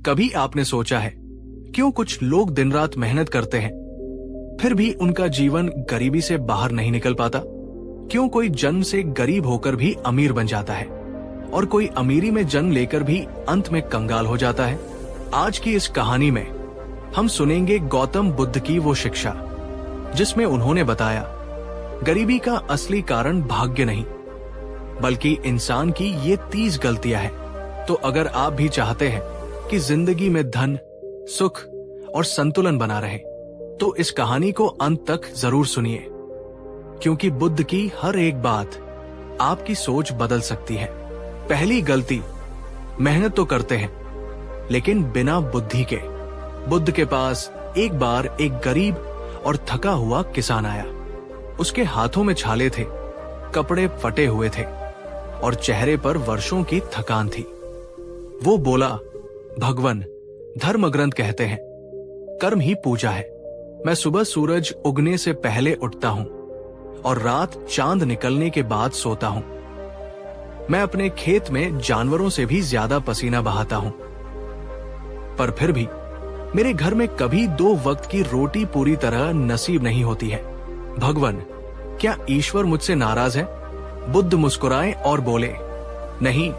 कभी आपने सोचा है क्यों कुछ लोग दिन रात मेहनत करते हैं फिर भी उनका जीवन गरीबी से बाहर नहीं निकल पाता? क्यों कोई जन्म से गरीब होकर भी अमीर बन जाता है और कोई अमीरी में जन्म लेकर भी अंत में कंगाल हो जाता है? आज की इस कहानी में हम सुनेंगे गौतम बुद्ध की वो शिक्षा जिसमें उन्होंने बताया गरीबी का असली कारण भाग्य नहीं बल्कि इंसान की ये 30 गलतियां हैं। तो अगर आप भी चाहते हैं कि जिंदगी में धन, सुख और संतुलन बना रहे तो इस कहानी को अंत तक जरूर सुनिए, क्योंकि बुद्ध की हर एक बात आपकी सोच बदल सकती है। पहली गलती, मेहनत तो करते हैं लेकिन बिना बुद्धि के। बुद्ध के पास एक बार एक गरीब और थका हुआ किसान आया। उसके हाथों में छाले थे, कपड़े फटे हुए थे और चेहरे पर वर्षों की थकान थी। वो बोला, भगवान, धर्म ग्रंथ कहते हैं कर्म ही पूजा है। मैं सुबह सूरज उगने से पहले उठता हूं और रात चांद निकलने के बाद सोता हूं। मैं अपने खेत में जानवरों से भी ज्यादा पसीना बहाता हूं, पर फिर भी मेरे घर में कभी 2 वक्त की रोटी पूरी तरह नसीब नहीं होती है। भगवान, क्या ईश्वर मुझसे नाराज है? बुद्ध मुस्कुराए और बोले, नहीं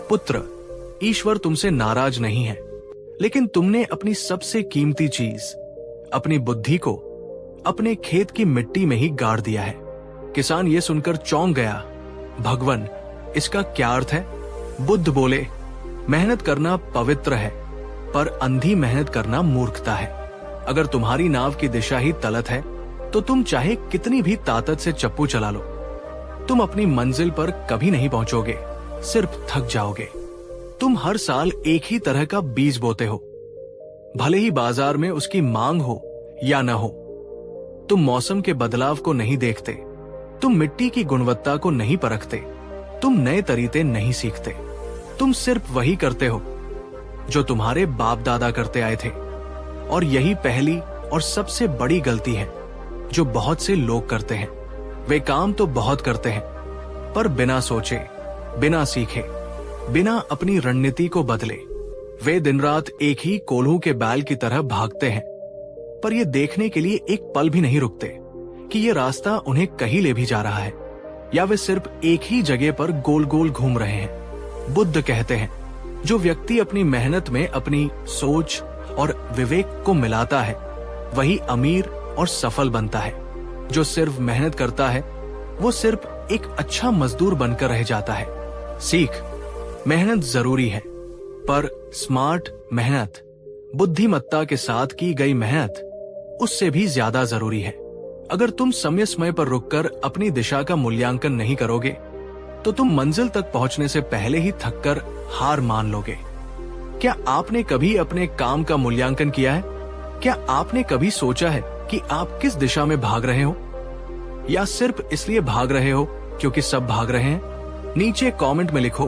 पुत्र, ईश्वर तुमसे नाराज नहीं है, लेकिन तुमने अपनी सबसे कीमती चीज, अपनी बुद्धि को अपने खेत की मिट्टी में ही गाड़ दिया है। किसान ये सुनकर चौंक गया। भगवान, इसका क्या अर्थ है? बुद्ध बोले, मेहनत करना पवित्र है, पर अंधी मेहनत करना मूर्खता है। अगर तुम्हारी नाव की दिशा ही तलत है तो तुम चाहे कितनी भी ताकत से चप्पू चला लो, तुम अपनी मंजिल पर कभी नहीं पहुंचोगे, सिर्फ थक जाओगे। तुम हर साल एक ही तरह का बीज बोते हो, भले ही बाजार में उसकी मांग हो या न हो। तुम मौसम के बदलाव को नहीं देखते, तुम मिट्टी की गुणवत्ता को नहीं परखते, तुम नए तरीके नहीं सीखते। तुम सिर्फ वही करते हो जो तुम्हारे बाप दादा करते आए थे। और यही पहली और सबसे बड़ी गलती है जो बहुत से लोग करते हैं। वे काम तो बहुत करते हैं, पर बिना सोचे, बिना सीखे, बिना अपनी रणनीति को बदले। वे दिन रात एक ही कोल्हू के बैल की तरह भागते हैं, पर ये देखने के लिए एक पल भी नहीं रुकते कि ये रास्ता उन्हें कहीं ले भी जा रहा है या वे सिर्फ एक ही जगह पर गोल गोल घूम रहे हैं। बुद्ध कहते हैं, जो व्यक्ति अपनी मेहनत में अपनी सोच और विवेक को मिलाता है वही अमीर और सफल बनता है। जो सिर्फ मेहनत करता है वो सिर्फ एक अच्छा मजदूर बनकर रह जाता है। सीख, मेहनत जरूरी है, पर स्मार्ट मेहनत, बुद्धिमत्ता के साथ की गई मेहनत उससे भी ज्यादा जरूरी है। अगर तुम समय पर रुककर अपनी दिशा का मूल्यांकन नहीं करोगे तो तुम मंजिल तक पहुंचने से पहले ही थककर हार मान लोगे। क्या आपने कभी अपने काम का मूल्यांकन किया है? क्या आपने कभी सोचा है कि आप किस दिशा में भाग रहे हो, या सिर्फ इसलिए भाग रहे हो क्योंकि सब भाग रहे हैं? नीचे कमेंट में लिखो,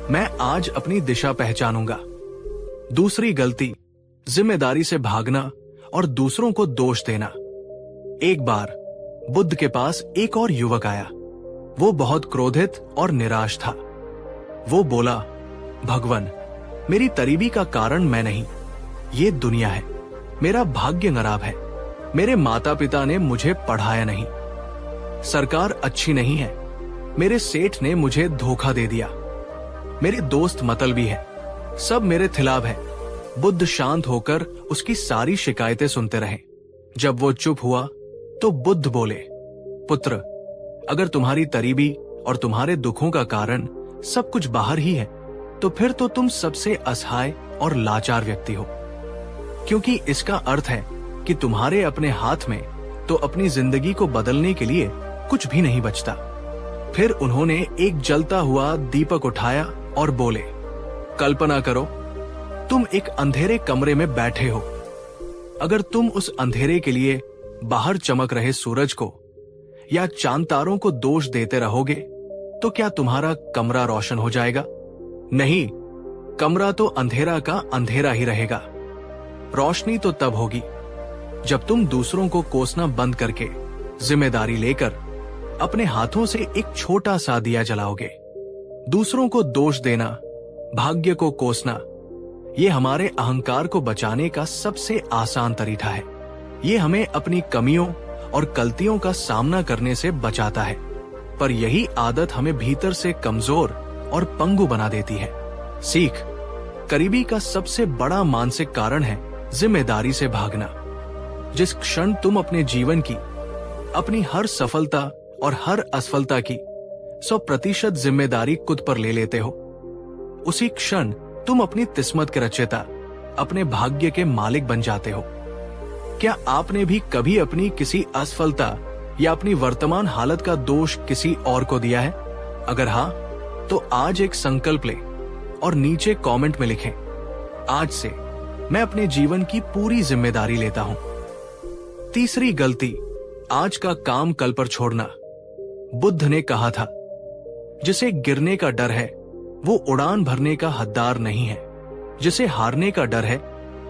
मैं आज अपनी दिशा पहचानूंगा। दूसरी गलती, जिम्मेदारी से भागना और दूसरों को दोष देना। एक बार बुद्ध के पास एक और युवक आया। वो बहुत क्रोधित और निराश था। वो बोला, भगवान, मेरी गरीबी का कारण मैं नहीं, ये दुनिया है। मेरा भाग्य खराब है। मेरे माता पिता ने मुझे पढ़ाया नहीं, सरकार अच्छी नहीं है, मेरे सेठ ने मुझे धोखा दे दिया, मेरे दोस्त मतलबी है, सब मेरे खिलाफ है। बुद्ध शांत होकर उसकी सारी शिकायतें सुनते रहे। जब वो चुप हुआ तो बुद्ध बोले, पुत्र, अगर तुम्हारी गरीबी और तुम्हारे दुखों का कारण सब कुछ बाहर ही है तो फिर तो तुम सबसे असहाय और लाचार व्यक्ति हो, क्योंकि इसका अर्थ है कि तुम्हारे अपने हाथ में तो अपनी जिंदगी को बदलने के लिए कुछ भी नहीं बचता। फिर उन्होंने एक जलता हुआ दीपक उठाया और बोले, कल्पना करो तुम एक अंधेरे कमरे में बैठे हो। अगर तुम उस अंधेरे के लिए बाहर चमक रहे सूरज को या चांद तारों को दोष देते रहोगे तो क्या तुम्हारा कमरा रोशन हो जाएगा? नहीं, कमरा तो अंधेरा का अंधेरा ही रहेगा। रोशनी तो तब होगी जब तुम दूसरों को कोसना बंद करके जिम्मेदारी लेकर अपने हाथों से एक छोटा सा दिया जलाओगे। दूसरों को दोष देना, भाग्य को कोसना ये हमारे अहंकार को बचाने का सबसे आसान तरीका है। ये हमें अपनी कमियों और गलतियों का सामना करने से बचाता है, पर यही आदत हमें भीतर से कमजोर और पंगु बना देती है। सीख। करीबी का सबसे बड़ा मानसिक कारण है जिम्मेदारी से भागना। जिस क्षण तुम अपने जीवन की, अपनी हर सफलता और हर असफलता की 100% जिम्मेदारी खुद पर ले लेते हो, उसी क्षण तुम अपनी किस्मत के रचयिता, अपने भाग्य के मालिक बन जाते हो। क्या आपने भी कभी अपनी किसी असफलता या अपनी वर्तमान हालत का दोष किसी और को दिया है? अगर हाँ, तो आज एक संकल्प ले और नीचे कमेंट में लिखें, आज से मैं अपने जीवन की पूरी जिम्मेदारी लेता हूं। तीसरी गलती, आज का काम कल पर छोड़ना। बुद्ध ने कहा था, जिसे गिरने का डर है वो उड़ान भरने का हकदार नहीं है। जिसे हारने का डर है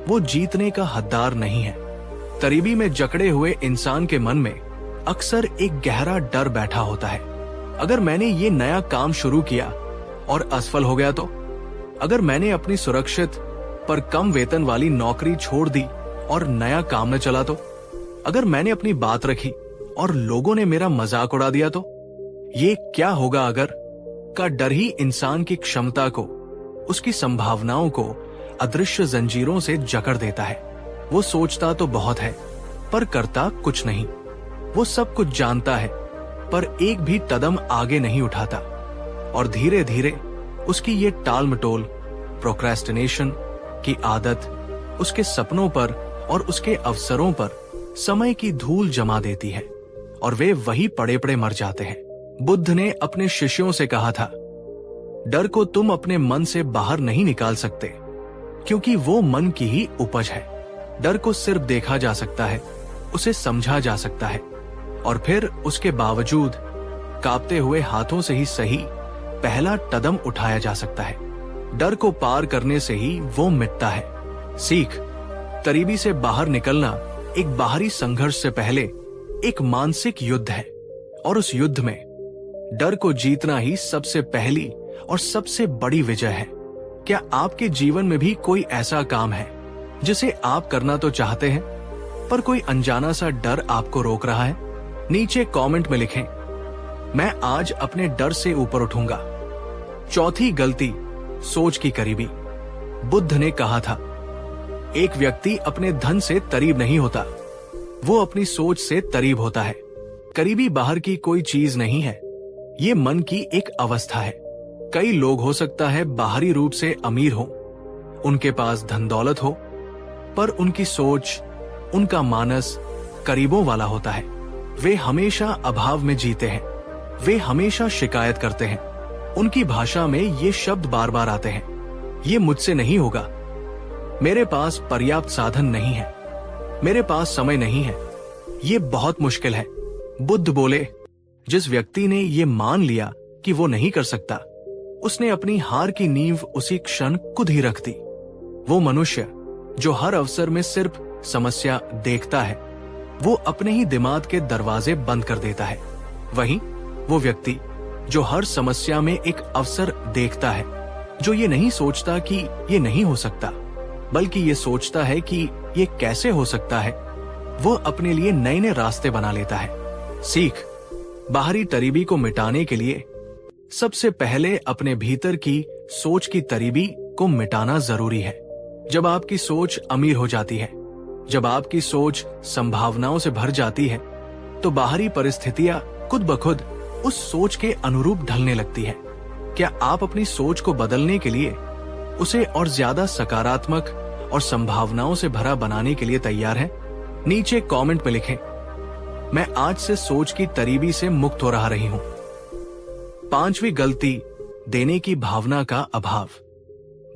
वो जीतने का हकदार नहीं है। करीबी में जकड़े हुए इंसान के मन में अक्सर एक गहरा डर बैठा होता है। अगर मैंने ये नया काम शुरू किया और असफल हो गया तो? अगर मैंने अपनी सुरक्षित पर कम वेतन वाली नौकरी छोड़ दी और नया काम न चला तो? अगर मैंने अपनी बात रखी और लोगों ने मेरा मजाक उड़ा दिया तो? ये क्या होगा अगर का डर ही इंसान की क्षमता को, उसकी संभावनाओं को अदृश्य जंजीरों से जकड़ देता है। वो सोचता तो बहुत है पर करता कुछ नहीं। वो सब कुछ जानता है पर एक भी कदम आगे नहीं उठाता, और धीरे धीरे उसकी ये टाल मटोल, प्रोक्रेस्टिनेशन की आदत उसके सपनों पर और उसके अवसरों पर समय की धूल जमा देती है और वे वही पड़े पड़े मर जाते हैं। बुद्ध ने अपने शिष्यों से कहा था, डर को तुम अपने मन से बाहर नहीं निकाल सकते, क्योंकि वो मन की ही उपज है। डर को सिर्फ देखा जा सकता है, उसे समझा जा सकता है, और फिर उसके बावजूद कांपते हुए हाथों से ही सही पहला कदम उठाया जा सकता है। डर को पार करने से ही वो मिटता है। सीख। करीबी से बाहर निकलना एक बाहरी संघर्ष से पहले एक मानसिक युद्ध है, और उस युद्ध में डर को जीतना ही सबसे पहली और सबसे बड़ी विजय है। क्या आपके जीवन में भी कोई ऐसा काम है जिसे आप करना तो चाहते हैं, पर कोई अनजाना सा डर आपको रोक रहा है? नीचे कमेंट में लिखें, मैं आज अपने डर से ऊपर उठूंगा। चौथी गलती, सोच की करीबी। बुद्ध ने कहा था, एक व्यक्ति अपने धन से करीब नहीं होता, वो अपनी सोच से करीब होता है। करीबी बाहर की कोई चीज नहीं है, ये मन की एक अवस्था है। कई लोग हो सकता है बाहरी रूप से अमीर हो, उनके पास धन दौलत हो, पर उनकी सोच, उनका मानस करीबों वाला होता है। वे हमेशा अभाव में जीते हैं, वे हमेशा शिकायत करते हैं। उनकी भाषा में ये शब्द बार बार आते हैं, ये मुझसे नहीं होगा, मेरे पास पर्याप्त साधन नहीं है, मेरे पास समय नहीं है, ये बहुत मुश्किल है। बुद्ध बोले, जिस व्यक्ति ने ये मान लिया कि वो नहीं कर सकता, उसने अपनी हार की नींव उसी क्षण खुद ही रख दी। वो मनुष्य जो हर अवसर में सिर्फ समस्या देखता है, वो अपने ही दिमाग के दरवाजे बंद कर देता है। वहीं वो व्यक्ति जो हर समस्या में एक अवसर देखता है, जो ये नहीं सोचता कि ये नहीं हो सकता, बल्कि ये सोचता है कि ये कैसे हो सकता है, वो अपने लिए नए नए रास्ते बना लेता है। सीख। बाहरी करीबी को मिटाने के लिए सबसे पहले अपने भीतर की सोच की करीबी को मिटाना जरूरी है। जब आपकी सोच अमीर हो जाती है, जब आपकी सोच संभावनाओं से भर जाती है, तो बाहरी परिस्थितियां खुद ब खुद उस सोच के अनुरूप ढलने लगती है। क्या आप अपनी सोच को बदलने के लिए, उसे और ज्यादा सकारात्मक और संभावनाओं से भरा बनाने के लिए तैयार हैं? नीचे कमेंट में लिखें, मैं आज से सोच की करीबी से मुक्त हो रही हूं। पांचवी गलती, देने की भावना का अभाव।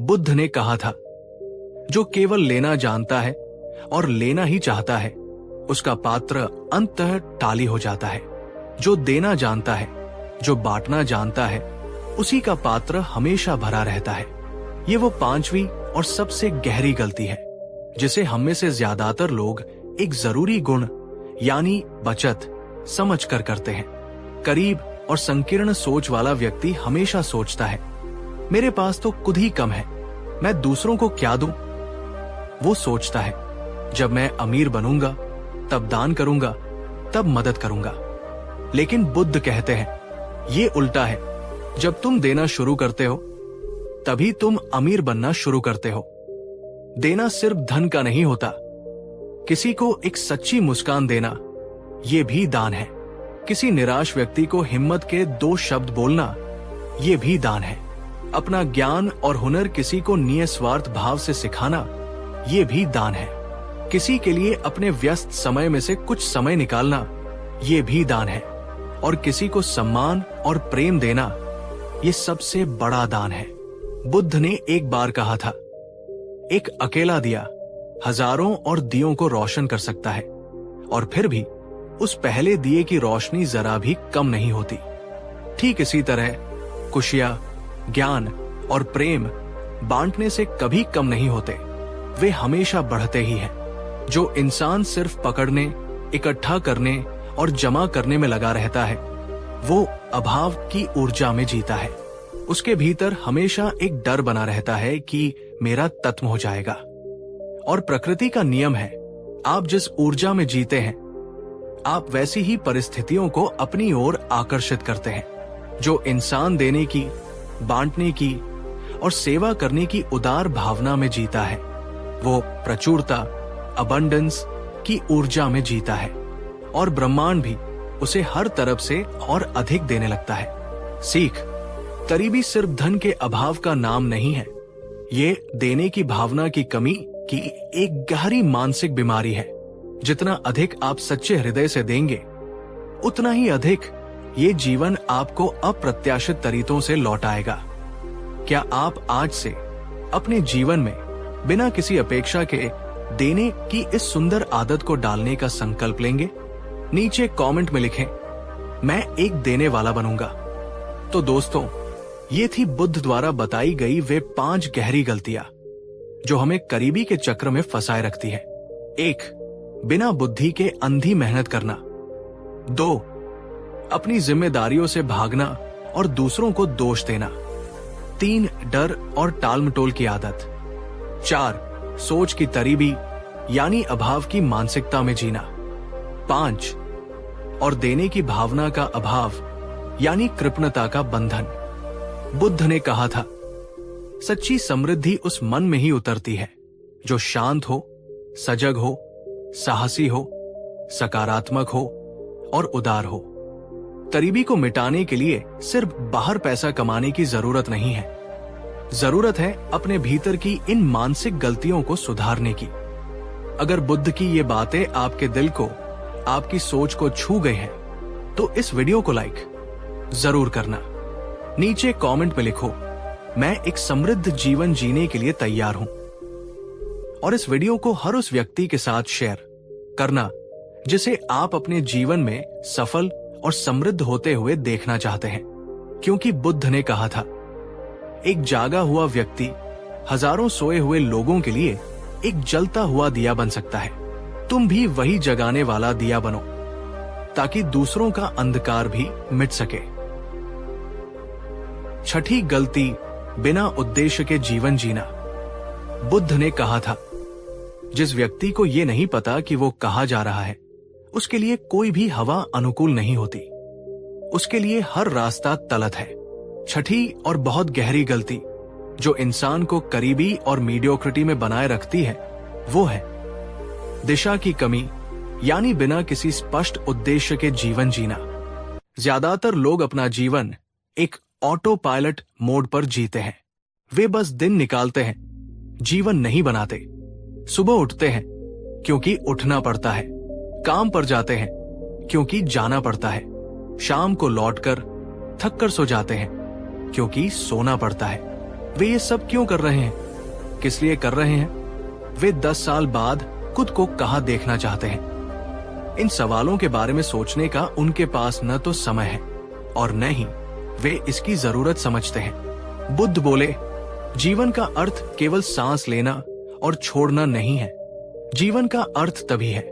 बुद्ध ने कहा था, जो केवल लेना जानता है और लेना ही चाहता है, उसका पात्र अंततः खाली हो जाता है। जो देना जानता है, जो बांटना जानता है, उसी का पात्र हमेशा भरा रहता है। ये वो पांचवी और सबसे गहरी गलती है जिसे हम में से ज्यादातर लोग एक जरूरी गुण यानी बचत समझ कर करते हैं। करीब और संकीर्ण सोच वाला व्यक्ति हमेशा सोचता है, मेरे पास तो खुद ही कम है, मैं दूसरों को क्या दूं? वो सोचता है, जब मैं अमीर बनूंगा तब दान करूंगा, तब मदद करूंगा। लेकिन बुद्ध कहते हैं, ये उल्टा है। जब तुम देना शुरू करते हो तभी तुम अमीर बनना शुरू करते हो। देना सिर्फ धन का नहीं होता। किसी को एक सच्ची मुस्कान देना, ये भी दान है। किसी निराश व्यक्ति को हिम्मत के 2 शब्द बोलना, ये भी दान है। अपना ज्ञान और हुनर किसी को निस्वार्थ भाव से सिखाना, ये भी दान है। किसी के लिए अपने व्यस्त समय में से कुछ समय निकालना, ये भी दान है। और किसी को सम्मान और प्रेम देना, ये सबसे बड़ा दान है। बुद्ध ने एक बार कहा था, एक अकेला दिया हजारों और दियों को रोशन कर सकता है, और फिर भी उस पहले दिए की रोशनी जरा भी कम नहीं होती। ठीक इसी तरह खुशियां, ज्ञान और प्रेम बांटने से कभी कम नहीं होते, वे हमेशा बढ़ते ही हैं। जो इंसान सिर्फ पकड़ने, इकट्ठा करने और जमा करने में लगा रहता है, वो अभाव की ऊर्जा में जीता है। उसके भीतर हमेशा एक डर बना रहता है कि मेरा खत्म हो जाएगा। और प्रकृति का नियम है, आप जिस ऊर्जा में जीते हैं, आप वैसी ही परिस्थितियों को अपनी ओर आकर्षित करते हैं। जो इंसान देने की, बांटने की और सेवा करने की उदार भावना में जीता है, वो प्रचुरता, अबंडेंस की ऊर्जा में जीता है, और ब्रह्मांड भी उसे हर तरफ से और अधिक देने लगता है। सीख, गरीबी सिर्फ धन के अभाव का नाम नहीं है, ये देने की भावना की कमी की एक गहरी मानसिक बीमारी है। जितना अधिक आप सच्चे हृदय से देंगे, उतना ही अधिक ये जीवन आपको अप्रत्याशित तरीकों से लौटाएगा। क्या आप आज से अपने जीवन में बिना किसी अपेक्षा के देने की इस सुंदर आदत को डालने का संकल्प लेंगे? नीचे कमेंट में लिखें, मैं एक देने वाला बनूंगा। तो दोस्तों, ये थी बुद्ध द्वारा बताई गई वे 5 गहरी गलतियां जो हमें करीबी के चक्र में फंसाए रखती है। 1. बिना बुद्धि के अंधी मेहनत करना। 2. अपनी जिम्मेदारियों से भागना और दूसरों को दोष देना। 3. डर और टालमटोल की आदत। 4. सोच की तरीबी यानी अभाव की मानसिकता में जीना। 5. और देने की भावना का अभाव यानी कृपणता का बंधन। बुद्ध ने कहा था, सच्ची समृद्धि उस मन में ही उतरती है जो शांत हो, सजग हो, साहसी हो, सकारात्मक हो और उदार हो। गरीबी को मिटाने के लिए सिर्फ बाहर पैसा कमाने की जरूरत नहीं है, जरूरत है अपने भीतर की इन मानसिक गलतियों को सुधारने की। अगर बुद्ध की ये बातें आपके दिल को, आपकी सोच को छू गई हैं, तो इस वीडियो को लाइक जरूर करना। नीचे कमेंट में लिखो, मैं एक समृद्ध जीवन जीने के लिए तैयार हूं। और इस वीडियो को हर उस व्यक्ति के साथ शेयर करना जिसे आप अपने जीवन में सफल और समृद्ध होते हुए देखना चाहते हैं। क्योंकि बुद्ध ने कहा था, एक जागा हुआ व्यक्ति हजारों सोए हुए लोगों के लिए एक जलता हुआ दिया बन सकता है। तुम भी वही जगाने वाला दिया बनो ताकि दूसरों का अंधकार भी मिट सके। 6ठी गलती, बिना उद्देश्य के जीवन जीना। बुद्ध ने कहा था, जिस व्यक्ति को यह नहीं पता कि वो कहाँ जा रहा है, उसके लिए कोई भी हवा अनुकूल नहीं होती। उसके लिए हर रास्ता तलत है। 6ठी और बहुत गहरी गलती जो इंसान को करीबी और मीडियोक्रिटी में बनाए रखती है, वो है दिशा की कमी यानी बिना किसी स्पष्ट उद्देश्य के जीवन जीना। ज्यादातर लोग अपना जीवन एक ऑटो पायलट मोड पर जीते हैं। वे बस दिन निकालते हैं, जीवन नहीं बनाते। सुबह उठते हैं क्योंकि उठना पड़ता है, काम पर जाते हैं क्योंकि जाना पड़ता है, शाम को लौटकर थक कर सो जाते हैं क्योंकि सोना पड़ता है। वे ये सब क्यों कर रहे हैं, किस लिए कर रहे हैं? वे 10 साल बाद खुद को कहां देखना चाहते हैं? इन सवालों के बारे में सोचने का उनके पास न तो समय है और न ही वे इसकी जरूरत समझते हैं। बुद्ध बोले, जीवन का अर्थ केवल सांस लेना और छोड़ना नहीं है। जीवन का अर्थ तभी है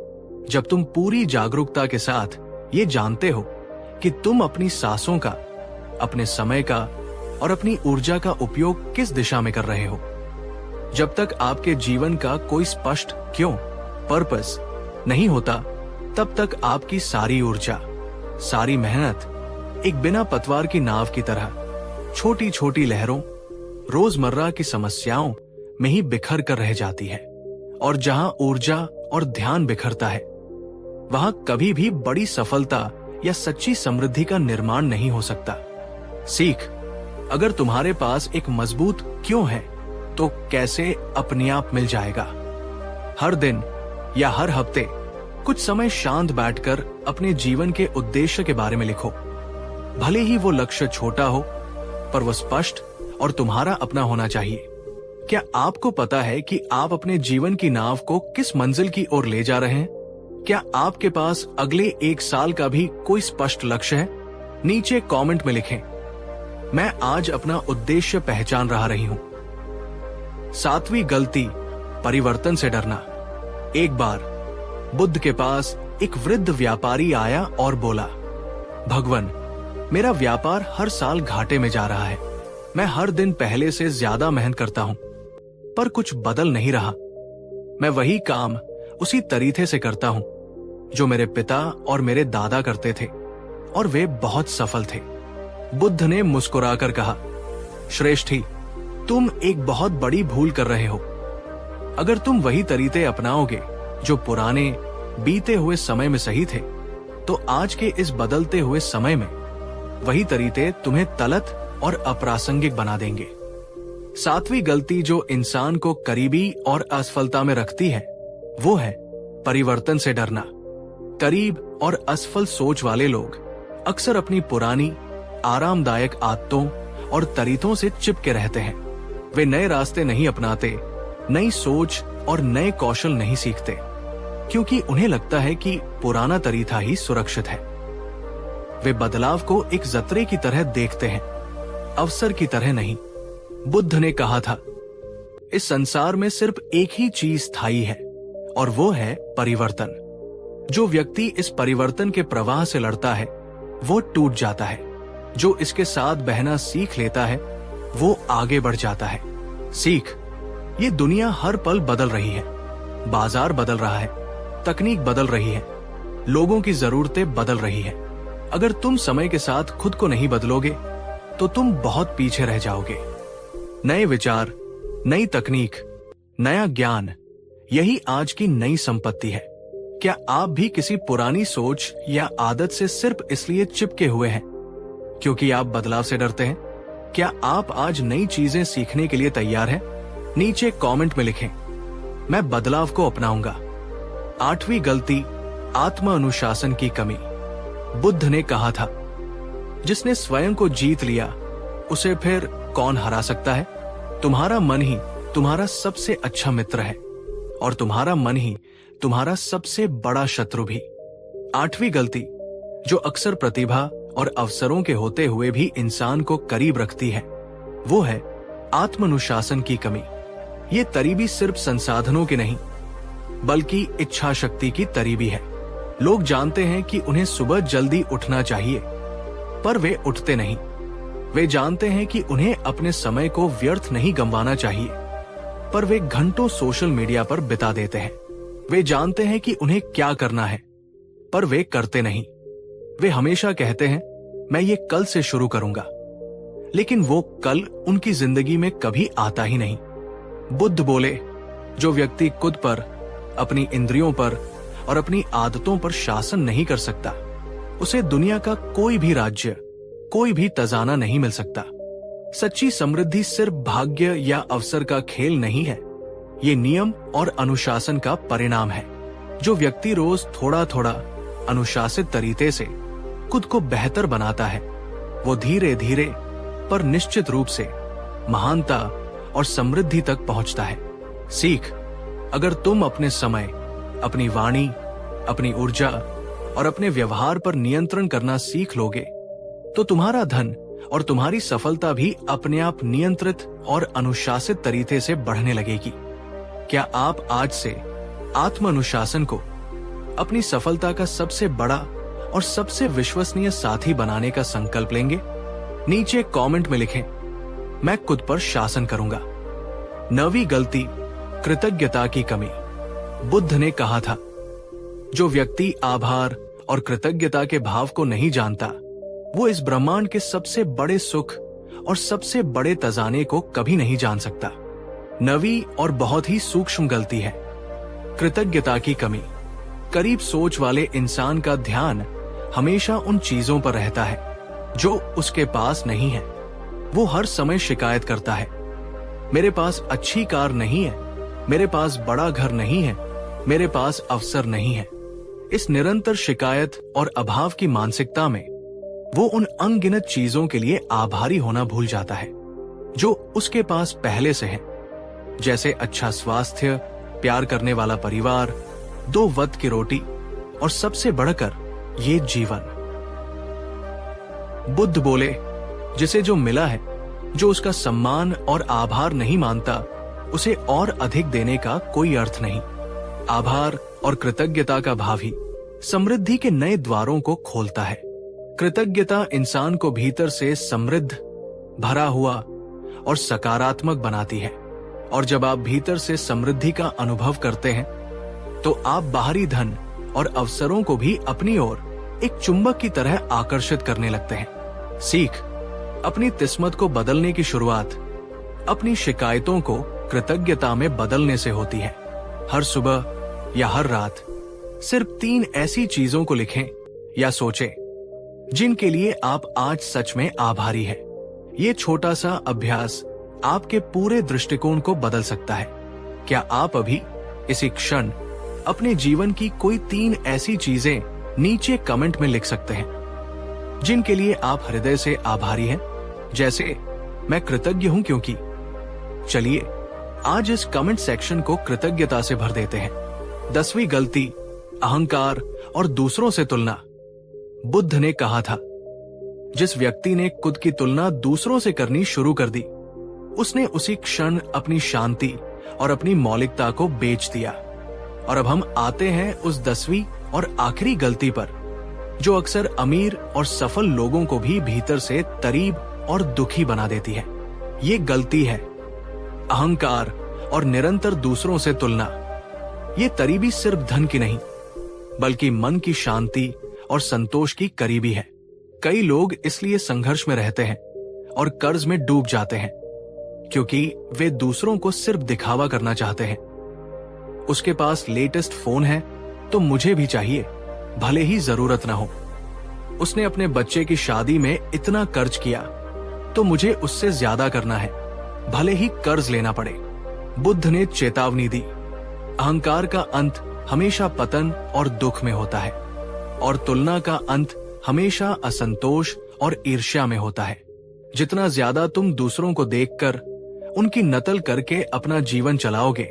जब तुम पूरी जागरूकता के साथ ये जानते हो कि तुम अपनी सांसों का, अपने समय का और अपनी ऊर्जा का उपयोग किस दिशा में कर रहे हो। जब तक आपके जीवन का कोई स्पष्ट क्यों, पर्पस नहीं होता, तब तक आपकी सारी ऊर्जा, सारी मेहनत एक बिना पतवार की नाव की तरह छोटी छोटी लहरों, रोजमर्रा की समस्याओं में ही बिखर कर रह जाती है। और जहां ऊर्जा और ध्यान बिखरता है, वहां कभी भी बड़ी सफलता या सच्ची समृद्धि का निर्माण नहीं हो सकता। सीख, अगर तुम्हारे पास एक मजबूत क्यों है, तो कैसे अपने आप मिल जाएगा। हर दिन या हर हफ्ते कुछ समय शांत बैठकर अपने जीवन के उद्देश्य के बारे में लिखो। भले ही वो लक्ष्य छोटा हो, पर वो स्पष्ट और तुम्हारा अपना होना चाहिए। क्या आपको पता है कि आप अपने जीवन की नाव को किस मंजिल की ओर ले जा रहे हैं? क्या आपके पास अगले 1 साल का भी कोई स्पष्ट लक्ष्य है? नीचे कमेंट में लिखें, मैं आज अपना उद्देश्य पहचान रही हूं। 7वीं गलती, परिवर्तन से डरना। एक बार बुद्ध के पास एक वृद्ध व्यापारी आया और बोला, भगवान, मेरा व्यापार हर साल घाटे में जा रहा है। मैं हर दिन पहले से ज्यादा मेहनत करता हूं, पर कुछ बदल नहीं रहा। मैं वही काम उसी तरीके से करता हूं जो मेरे पिता और मेरे दादा करते थे, और वे बहुत सफल थे। बुद्ध ने मुस्कुराकर कहा, श्रेष्ठी, तुम एक बहुत बड़ी भूल कर रहे हो। अगर तुम वही तरीके अपनाओगे जो पुराने बीते हुए समय में सही थे, तो आज के इस बदलते हुए समय में वही तरीके तुम्हें तलत और अप्रासंगिक बना देंगे। 7वीं गलती जो इंसान को करीबी और असफलता में रखती है, वो है परिवर्तन से डरना। करीब और असफल सोच वाले लोग अक्सर अपनी पुरानी आरामदायक आदतों और तरीकों से चिपके रहते हैं। वे नए रास्ते नहीं अपनाते, नई सोच और नए कौशल नहीं सीखते, क्योंकि उन्हें लगता है कि पुराना तरीका ही सुरक्षित है। वे बदलाव को एक जतरे की तरह देखते हैं, अवसर की तरह नहीं। बुद्ध ने कहा था, इस संसार में सिर्फ एक ही चीज स्थायी है, और वो है परिवर्तन। जो व्यक्ति इस परिवर्तन के प्रवाह से लड़ता है, वो टूट जाता है। जो इसके साथ बहना सीख लेता है, वो आगे बढ़ जाता है। सीख, ये दुनिया हर पल बदल रही है। बाजार बदल रहा है, तकनीक बदल रही है, लोगों की जरूरतें बदल रही है। अगर तुम समय के साथ खुद को नहीं बदलोगे, तो तुम बहुत पीछे रह जाओगे। नए विचार, नई तकनीक, नया ज्ञान, यही आज की नई संपत्ति है। क्या आप भी किसी पुरानी सोच या आदत से सिर्फ इसलिए चिपके हुए हैं क्योंकि आप बदलाव से डरते हैं? क्या आप आज नई चीजें सीखने के लिए तैयार हैं? नीचे कमेंट में लिखें, मैं बदलाव को अपनाऊंगा। 8वीं गलती, आत्म अनुशासन की कमी। बुद्ध ने कहा था, जिसने स्वयं को जीत लिया, उसे फिर कौन हरा सकता है? तुम्हारा मन ही तुम्हारा सबसे अच्छा मित्र है, और तुम्हारा मन ही तुम्हारा सबसे बड़ा शत्रु भी। 8वीं गलती, जो अक्सर प्रतिभा और अवसरों के होते हुए भी इंसान को करीब रखती है, वो है आत्मानुशासन की कमी। ये तरीबी सिर्फ संसाधनों की नहीं, बल्कि इच्छा शक्ति की तरीबी है। लोग जानते हैं कि उन्हें सुबह जल्दी उठना चाहिए, पर वे उठते नहीं। वे जानते हैं कि उन्हें अपने समय को व्यर्थ नहीं गंवाना चाहिए, पर वे घंटों सोशल मीडिया पर बिता देते हैं। वे जानते हैं कि उन्हें क्या करना है, पर वे करते नहीं। वे हमेशा कहते हैं, मैं ये कल से शुरू करूंगा, लेकिन वो कल उनकी जिंदगी में कभी आता ही नहीं। बुद्ध बोले, जो व्यक्ति खुद पर, अपनी इंद्रियों पर और अपनी आदतों पर शासन नहीं कर सकता, उसे दुनिया का कोई भी राज्य, कोई भी तजाना नहीं मिल सकता। सच्ची समृद्धि सिर्फ भाग्य या अवसर का खेल नहीं है, ये नियम और अनुशासन का परिणाम है। जो व्यक्ति रोज थोड़ा थोड़ा अनुशासित तरीके से खुद को बेहतर बनाता है, वो धीरे धीरे पर निश्चित रूप से महानता और समृद्धि तक पहुंचता है। सीख, अगर तुम अपने समय, अपनी वाणी, अपनी ऊर्जा और अपने व्यवहार पर नियंत्रण करना सीख लोगे, तो तुम्हारा धन और तुम्हारी सफलता भी अपने आप नियंत्रित और अनुशासित तरीके से बढ़ने लगेगी। क्या आप आज से आत्म अनुशासन को अपनी सफलता का सबसे बड़ा और सबसे विश्वसनीय साथी बनाने का संकल्प लेंगे? नीचे कमेंट में लिखें, मैं खुद पर शासन करूंगा। 9वीं गलती, कृतज्ञता की कमी। बुद्ध ने कहा था, जो व्यक्ति आभार और कृतज्ञता के भाव को नहीं जानता, वो इस ब्रह्मांड के सबसे बड़े सुख और सबसे बड़े तजाने को कभी नहीं जान सकता। 9वीं और बहुत ही सूक्ष्म गलती है कृतज्ञता की कमी। करीब सोच वाले इंसान का ध्यान हमेशा उन चीजों पर रहता है जो उसके पास नहीं है। वो हर समय शिकायत करता है, मेरे पास अच्छी कार नहीं है, मेरे पास बड़ा घर नहीं है, मेरे पास अवसर नहीं है। इस निरंतर शिकायत और अभाव की मानसिकता में वो उन अनगिनत चीजों के लिए आभारी होना भूल जाता है जो उसके पास पहले से है, जैसे अच्छा स्वास्थ्य, प्यार करने वाला परिवार, 2 वक्त की रोटी और सबसे बढ़कर ये जीवन। बुद्ध बोले, जिसे जो मिला है, जो उसका सम्मान और आभार नहीं मानता, उसे और अधिक देने का कोई अर्थ नहीं। आभार और कृतज्ञता का भाव ही समृद्धि के नए द्वारों को खोलता है। कृतज्ञता इंसान को भीतर से समृद्ध, भरा हुआ और सकारात्मक बनाती है। और जब आप भीतर से समृद्धि का अनुभव करते हैं, तो आप बाहरी धन और अवसरों को भी अपनी ओर एक चुंबक की तरह आकर्षित करने लगते हैं। सीख, अपनी किस्मत को बदलने की शुरुआत अपनी शिकायतों को कृतज्ञता में बदलने से होती है। हर सुबह या हर रात सिर्फ 3 ऐसी चीजों को लिखें या सोचें जिनके लिए आप आज सच में आभारी हैं। ये छोटा सा अभ्यास आपके पूरे दृष्टिकोण को बदल सकता है। क्या आप अभी इसी क्षण अपने जीवन की कोई 3 ऐसी चीजें नीचे कमेंट में लिख सकते हैं जिनके लिए आप हृदय से आभारी हैं? जैसे, मैं कृतज्ञ हूं क्योंकि। चलिए आज इस कमेंट सेक्शन को कृतज्ञता से भर देते हैं। 10वीं गलती, अहंकार और दूसरों से तुलना। बुद्ध ने कहा था, जिस व्यक्ति ने खुद की तुलना दूसरों से करनी शुरू कर दी, उसने उसी क्षण अपनी शांति और अपनी मौलिकता को बेच दिया। और अब हम आते हैं उस 10वीं और आखिरी गलती पर, जो अक्सर अमीर और सफल लोगों को भी भीतर से तरीब और दुखी बना देती है। ये गलती है अहंकार और निरंतर दूसरों से तुलना। ये तरीबी सिर्फ धन की नहीं, बल्कि मन की शांति और संतोष की करीबी है। कई लोग इसलिए संघर्ष में रहते हैं और कर्ज में डूब जाते हैं क्योंकि वे दूसरों को सिर्फ दिखावा करना चाहते हैं। उसके पास लेटेस्ट फोन है तो मुझे भी चाहिए, भले ही जरूरत ना हो। उसने अपने बच्चे की शादी में इतना कर्ज किया तो मुझे उससे ज्यादा करना है, भले ही कर्ज लेना पड़े। बुद्ध ने चेतावनी दी, अहंकार का अंत हमेशा पतन और दुख में होता है, और तुलना का अंत हमेशा असंतोष और ईर्ष्या में होता है। जितना ज्यादा तुम दूसरों को देखकर उनकी नकल करके अपना जीवन चलाओगे,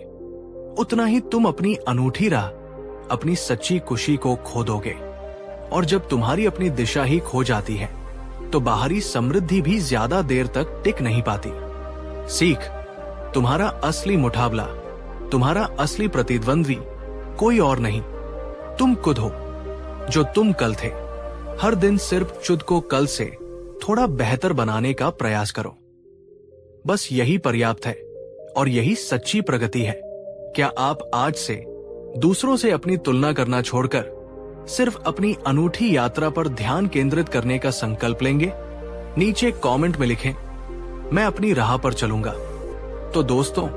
उतना ही तुम अपनी अनूठी राह, अपनी सच्ची खुशी को खो दोगे। और जब तुम्हारी अपनी दिशा ही खो जाती है, तो बाहरी समृद्धि भी ज्यादा देर तक टिक नहीं पाती। सीख, तुम्हारा असली मुकाबला, तुम्हारा असली प्रतिद्वंद्वी कोई और नहीं, तुम खुद हो जो तुम कल थे। हर दिन सिर्फ खुद को कल से थोड़ा बेहतर बनाने का प्रयास करो। बस यही पर्याप्त है और यही सच्ची प्रगति है। क्या आप आज से दूसरों से अपनी तुलना करना छोड़कर सिर्फ अपनी अनूठी यात्रा पर ध्यान केंद्रित करने का संकल्प लेंगे? नीचे कमेंट में लिखें, मैं अपनी राह पर चलूंगा। तो दोस्तों,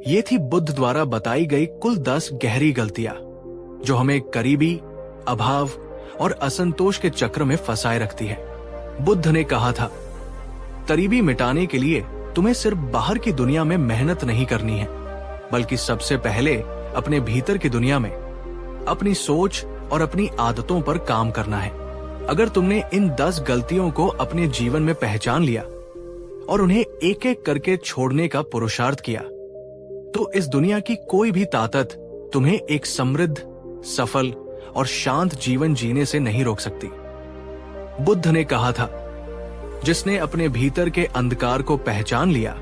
ये थी बुद्ध द्वारा बताई गई कुल 10 गहरी गलतियां जो हमें करीबी, अभाव और असंतोष के चक्र में फंसाए रखती है। बुद्ध ने कहा था, करीबी मिटाने के लिए तुम्हें सिर्फ बाहर की दुनिया में मेहनत नहीं करनी है, बल्कि सबसे पहले अपने भीतर की दुनिया में अपनी सोच और अपनी आदतों पर काम करना है। अगर तुमने इन 10 गलतियों को अपने जीवन में पहचान लिया और उन्हें एक एक करके छोड़ने का पुरुषार्थ किया, तो इस दुनिया की कोई भी ताकत तुम्हें एक समृद्ध, सफल और शांत जीवन जीने से नहीं रोक सकती। बुद्ध ने कहा था, जिसने अपने भीतर के अंधकार को पहचान लिया,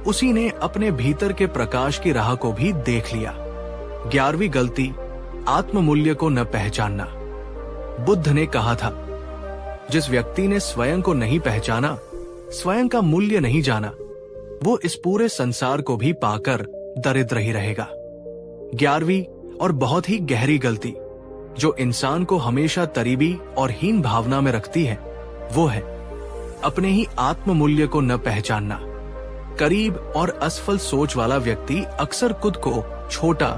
उसी ने अपने भीतर के प्रकाश की राह को भी देख लिया। 11वीं गलती, आत्म मूल्य को न पहचानना। बुद्ध ने कहा था, जिस व्यक्ति ने स्वयं को नहीं पहचाना, स्वयं का मूल्य नहीं जाना, वो इस पूरे संसार को भी पाकर दरिद्र ही रहेगा। 11वीं और बहुत ही गहरी गलती जो इंसान को हमेशा तरीबी और हीन भावना में रखती है, वो है अपने ही आत्म मूल्य को न पहचानना। करीब और असफल सोच वाला व्यक्ति अक्सर खुद को छोटा,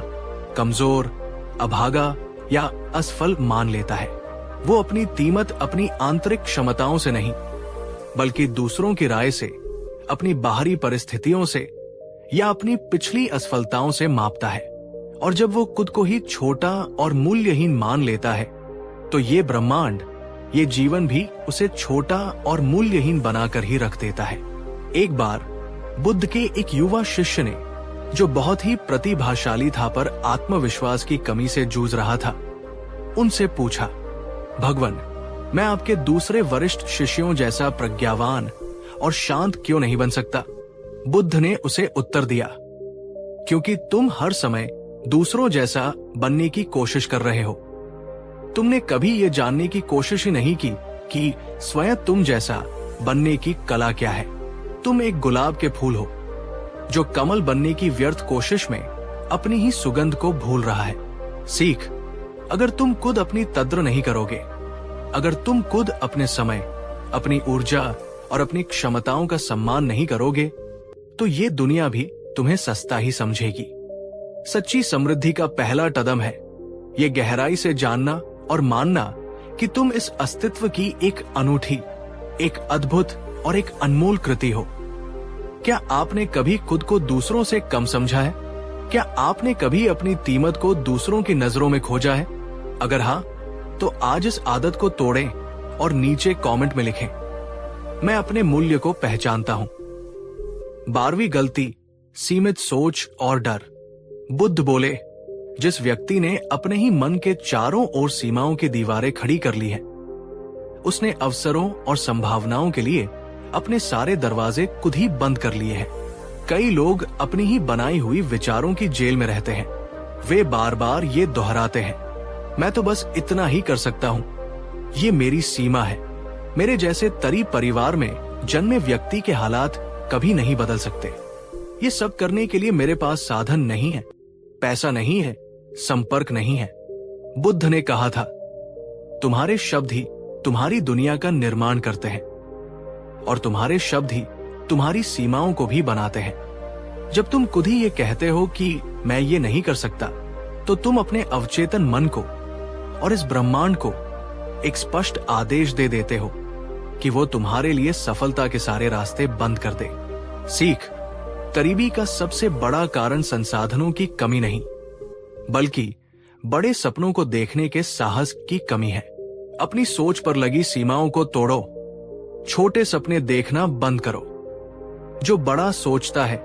कमजोर, अभागा या असफल मान लेता है। वो अपनी कीमत अपनी आंतरिक क्षमताओं से नहीं, बल्कि दूसरों की राय से, अपनी बाहरी परिस्थितियों से या अपनी पिछली असफलताओं से मापता है। और जब वो खुद को ही छोटा और मूल्यहीन मान लेता है, तो ये ब्रह्मांड, ये जीवन भी उसे छोटा और मूल्यहीन बनाकर ही रख देता है। एक बार बुद्ध के एक युवा शिष्य ने, जो बहुत ही प्रतिभाशाली था पर आत्मविश्वास की कमी से जूझ रहा था, उनसे पूछा, भगवान, मैं आपके दूसरे वरिष्ठ शिष्यों जैसा प्रज्ञावान और शांत क्यों नहीं बन सकता? बुद्ध ने उसे उत्तर दिया, क्योंकि तुम हर समय दूसरों जैसा बनने की कोशिश कर रहे हो। तुमने कभी ये जानने की कोशिश ही नहीं की कि स्वयं तुम जैसा बनने की कला क्या है। तुम एक गुलाब के फूल हो जो कमल बनने की व्यर्थ कोशिश में अपनी ही सुगंध को भूल रहा है। सीख, अगर तुम खुद अपनी कद्र नहीं करोगे, अगर तुम खुद अपने समय, अपनी ऊर्जा और अपनी क्षमताओं का सम्मान नहीं करोगे, तो ये दुनिया भी तुम्हें सस्ता ही समझेगी। सच्ची समृद्धि का पहला कदम है ये गहराई से जानना और मानना कि तुम इस अस्तित्व की एक अनूठी, एक अद्भुत और एक अनमोल कृति हो। क्या आपने कभी खुद को दूसरों से कम समझा है? क्या आपने कभी अपनी कीमत को दूसरों की नजरों में खोजा है? अगर हाँ, तो आज इस आदत को तोड़ें और नीचे कमेंट में लिखें, मैं अपने मूल्य को पहचानता हूं। 12वीं गलती, सीमित सोच और डर। बुद्ध बोले, जिस व्यक्ति ने अपने ही मन के चारों ओर सीमाओं की दीवारें खड़ी कर ली हैं, उसने अवसरों और संभावनाओं के लिए अपने सारे दरवाजे खुद ही बंद कर लिए हैं। कई लोग अपनी ही बनाई हुई विचारों की जेल में रहते हैं। वे बार बार ये दोहराते हैं, मैं तो बस इतना ही कर सकता हूँ, ये मेरी सीमा है। मेरे जैसे गरीब परिवार में जन्मे व्यक्ति के हालात कभी नहीं बदल सकते। ये सब करने के लिए मेरे पास साधन नहीं है, पैसा नहीं है, संपर्क नहीं है। बुद्ध ने कहा था, तुम्हारे शब्द ही तुम्हारी दुनिया का निर्माण करते हैं और तुम्हारे शब्द ही तुम्हारी सीमाओं को भी बनाते हैं। जब तुम खुद ही ये कहते हो कि मैं ये नहीं कर सकता, तो तुम अपने अवचेतन मन को और इस ब्रह्मांड को एक स्पष्ट आदेश दे देते हो कि वो तुम्हारे लिए सफलता के सारे रास्ते बंद कर दे। सीख, गरीबी का सबसे बड़ा कारण संसाधनों की कमी नहीं, बल्कि बड़े सपनों को देखने के साहस की कमी है। अपनी सोच पर लगी सीमाओं को तोड़ो, छोटे सपने देखना बंद करो। जो बड़ा सोचता है,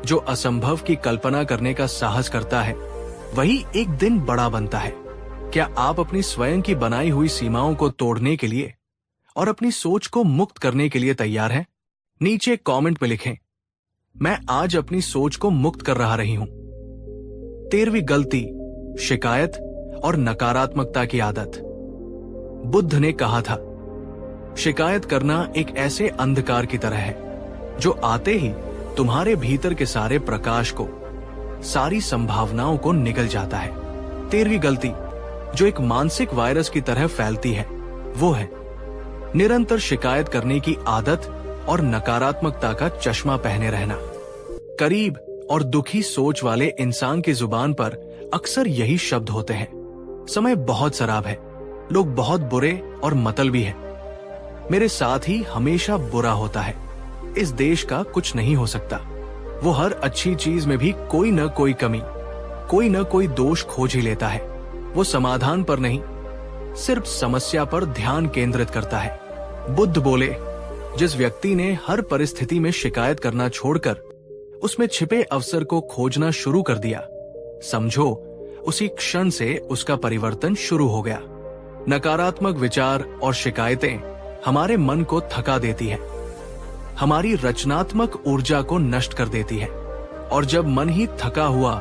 जो असंभव की कल्पना करने का साहस करता है, वही एक दिन बड़ा बनता है। क्या आप अपनी स्वयं की बनाई हुई सीमाओं को तोड़ने के लिए और अपनी सोच को मुक्त करने के लिए तैयार हैं? नीचे कमेंट में लिखें, मैं आज अपनी सोच को मुक्त कर रही हूं। 13वीं गलती, शिकायत और नकारात्मकता की आदत। बुद्ध ने कहा था, शिकायत करना एक ऐसे अंधकार की तरह है जो आते ही तुम्हारे भीतर के सारे प्रकाश को, सारी संभावनाओं को निगल जाता है। 13वीं गलती, जो एक मानसिक वायरस की तरह फैलती है, वो है निरंतर शिकायत करने की आदत और नकारात्मकता का चश्मा पहने रहना। करीब और दुखी सोच वाले इंसान की जुबान पर अक्सर यही शब्द होते हैं, समय बहुत खराब है, लोग बहुत बुरे और मतलबी हैं, मेरे साथ ही हमेशा बुरा होता है, इस देश का कुछ नहीं हो सकता। वो हर अच्छी चीज में भी कोई न कोई कमी, कोई न कोई दोष खोज ही लेता है। वो समाधान पर नहीं, सिर्फ समस्या पर ध्यान केंद्रित करता है। बुद्ध बोले, जिस व्यक्ति ने हर परिस्थिति में शिकायत करना छोड़कर उसमें छिपे अवसर को खोजना शुरू कर दिया, समझो उसी क्षण से उसका परिवर्तन शुरू हो गया। नकारात्मक विचार और शिकायतें हमारे मन को थका देती है, हमारी रचनात्मक ऊर्जा को नष्ट कर देती है। और जब मन ही थका हुआ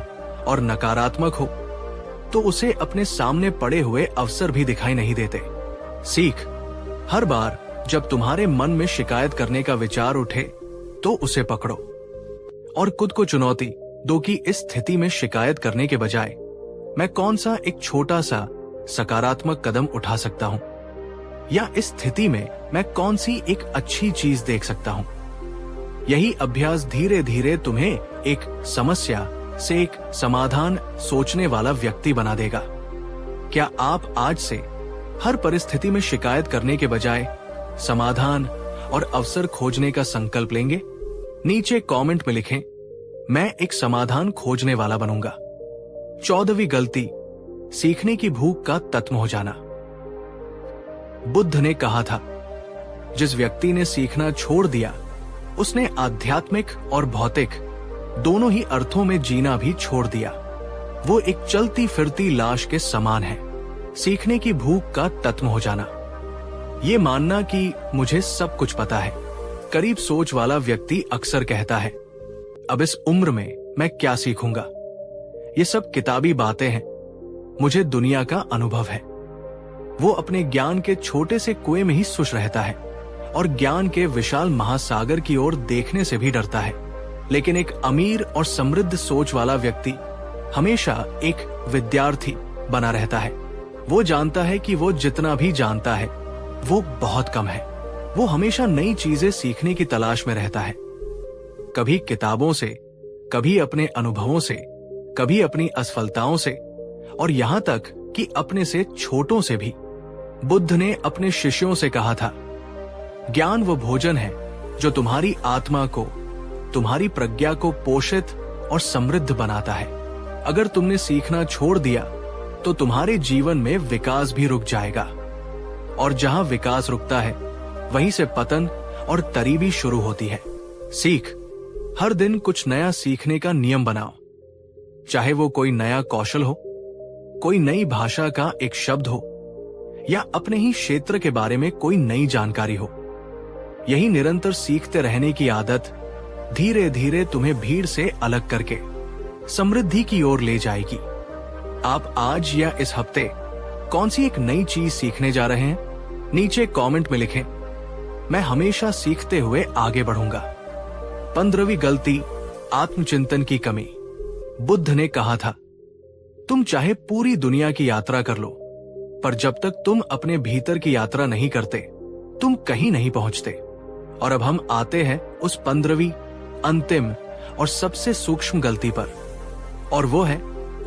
और नकारात्मक हो, तो उसे अपने सामने पड़े हुए अवसर भी दिखाई नहीं देते। सीख, हर बार जब तुम्हारे मन में शिकायत करने का विचार उठे, तो उसे पकड़ो, और खुद को चुनौती दो कि इस स्थिति में शिकायत करने के बजाय मैं कौन सा एक छोटा सा सकारात्मक कदम उठा सकता हूं, या इस स्थिति में मैं कौन सी एक अच्छी चीज देख सकता हूं। यही अभ्यास धीरे धीरे तुम्हें एक समस्या से एक समाधान सोचने वाला व्यक्ति बना देगा। क्या आप आज से हर परिस्थिति में शिकायत करने के बजाय समाधान और अवसर खोजने का संकल्प लेंगे? नीचे कमेंट में लिखें, मैं एक समाधान खोजने वाला बनूंगा। 14वीं गलती, सीखने की भूख का तत्म हो जाना। बुद्ध ने कहा था, जिस व्यक्ति ने सीखना छोड़ दिया उसने आध्यात्मिक और भौतिक दोनों ही अर्थों में जीना भी छोड़ दिया। वो एक चलती फिरती लाश के समान है। सीखने की भूख का तत्म हो जाना, ये मानना कि मुझे सब कुछ पता है। करीब सोच वाला व्यक्ति अक्सर कहता है, अब इस उम्र में मैं क्या सीखूंगा, ये सब किताबी बातें हैं, मुझे दुनिया का अनुभव है। वो अपने ज्ञान के छोटे से कुएं में ही सुष रहता है और ज्ञान के विशाल महासागर की ओर देखने से भी डरता है। लेकिन एक अमीर और समृद्ध सोच वाला व्यक्ति हमेशा एक विद्यार्थी बना रहता है। वो जानता है कि वो जितना भी जानता है वो बहुत कम है। वो हमेशा नई चीजें सीखने की तलाश में रहता है, कभी किताबों से, कभी अपने अनुभवों से, कभी अपनी असफलताओं से, और यहां तक कि अपने से छोटों से भी। बुद्ध ने अपने शिष्यों से कहा था, ज्ञान वो भोजन है जो तुम्हारी आत्मा को, तुम्हारी प्रज्ञा को पोषित और समृद्ध बनाता है। अगर तुमने सीखना छोड़ दिया तो तुम्हारे जीवन में विकास भी रुक जाएगा, और जहां विकास रुकता है वहीं से पतन और तरीबी शुरू होती है। सीख, हर दिन कुछ नया सीखने का नियम बनाओ, चाहे वो कोई नया कौशल हो, कोई नई भाषा का एक शब्द हो, या अपने ही क्षेत्र के बारे में कोई नई जानकारी हो। यही निरंतर सीखते रहने की आदत धीरे धीरे तुम्हें भीड़ से अलग करके समृद्धि की ओर ले जाएगी। आप आज या इस हफ्ते कौन सी एक नई चीज सीखने जा रहे हैं? नीचे कमेंट में लिखें, मैं हमेशा सीखते हुए आगे बढ़ूंगा। 15वीं गलती, आत्मचिंतन की कमी। बुद्ध ने कहा था, तुम चाहे पूरी दुनिया की यात्रा कर लो, पर जब तक तुम अपने भीतर की यात्रा नहीं करते तुम कहीं नहीं पहुंचते। और अब हम आते हैं उस 15वीं, अंतिम और सबसे सूक्ष्म गलती पर, और वो है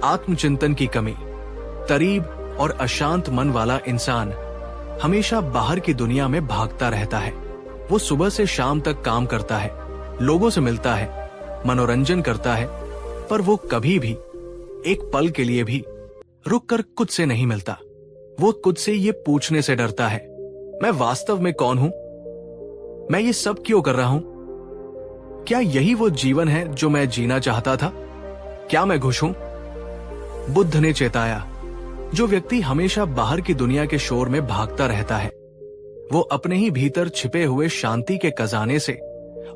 आत्मचिंतन की कमी। तरीब और अशांत मन वाला इंसान हमेशा बाहर की दुनिया में भागता रहता है। वो सुबह से शाम तक काम करता है, लोगों से मिलता है, मनोरंजन करता है, पर वो कभी भी एक पल के लिए भी रुककर खुद से नहीं मिलता। वो खुद से ये पूछने से डरता है, मैं वास्तव में कौन हूं? मैं ये सब क्यों कर रहा हूं? क्या यही वो जीवन है जो मैं जीना चाहता था? क्या मैं खुश हूं? बुद्ध ने चेताया, जो व्यक्ति हमेशा बाहर की दुनिया के शोर में भागता रहता है वो अपने ही भीतर छिपे हुए शांति के खजाने से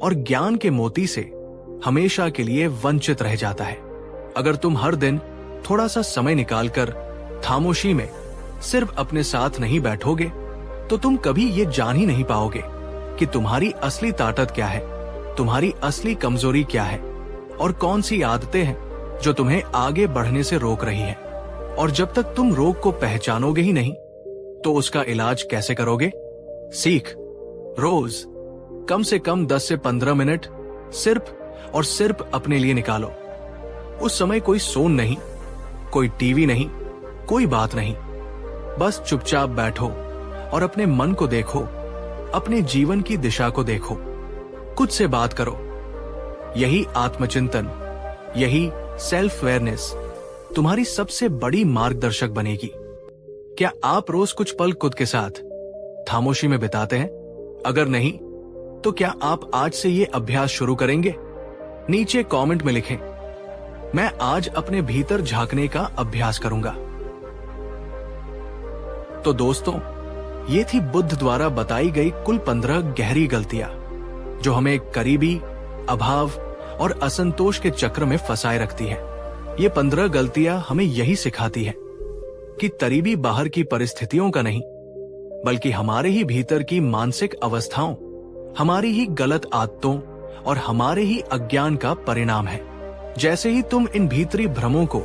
और ज्ञान के मोती से हमेशा के लिए वंचित रह जाता है। अगर तुम हर दिन थोड़ा सा समय निकालकर खामोशी में सिर्फ अपने साथ नहीं बैठोगे तो तुम कभी ये जान ही नहीं पाओगे कि तुम्हारी असली ताकत क्या है, तुम्हारी असली कमजोरी क्या है, और कौन सी आदतें हैं जो तुम्हें आगे बढ़ने से रोक रही है। और जब तक तुम रोग को पहचानोगे ही नहीं तो उसका इलाज कैसे करोगे? सीख, रोज कम से कम 10 से 15 मिनट सिर्फ और सिर्फ अपने लिए निकालो। उस समय कोई सोन नहीं, कोई टीवी नहीं, कोई बात नहीं, बस चुपचाप बैठो और अपने मन को देखो, अपने जीवन की दिशा को देखो, खुद से बात करो। यही आत्मचिंतन, यही सेल्फ अवेयरनेस तुम्हारी सबसे बड़ी मार्गदर्शक बनेगी। क्या आप रोज कुछ पल खुद के साथ खामोशी में बिताते हैं? अगर नहीं तो क्या आप आज से ये अभ्यास शुरू करेंगे? नीचे कमेंट में लिखें, मैं आज अपने भीतर झांकने का अभ्यास करूंगा। तो दोस्तों, ये थी बुद्ध द्वारा बताई गई कुल 15 गहरी गलतियां जो हमें करीबी, अभाव और असंतोष के चक्र में फंसाए रखती है। ये 15 गलतियां हमें यही सिखाती है कि तरीबी बाहर की परिस्थितियों का नहीं, बल्कि हमारे ही भीतर की मानसिक अवस्थाओं, हमारी ही गलत आदतों और हमारे ही अज्ञान का परिणाम है। जैसे ही तुम इन भीतरी भ्रमों को,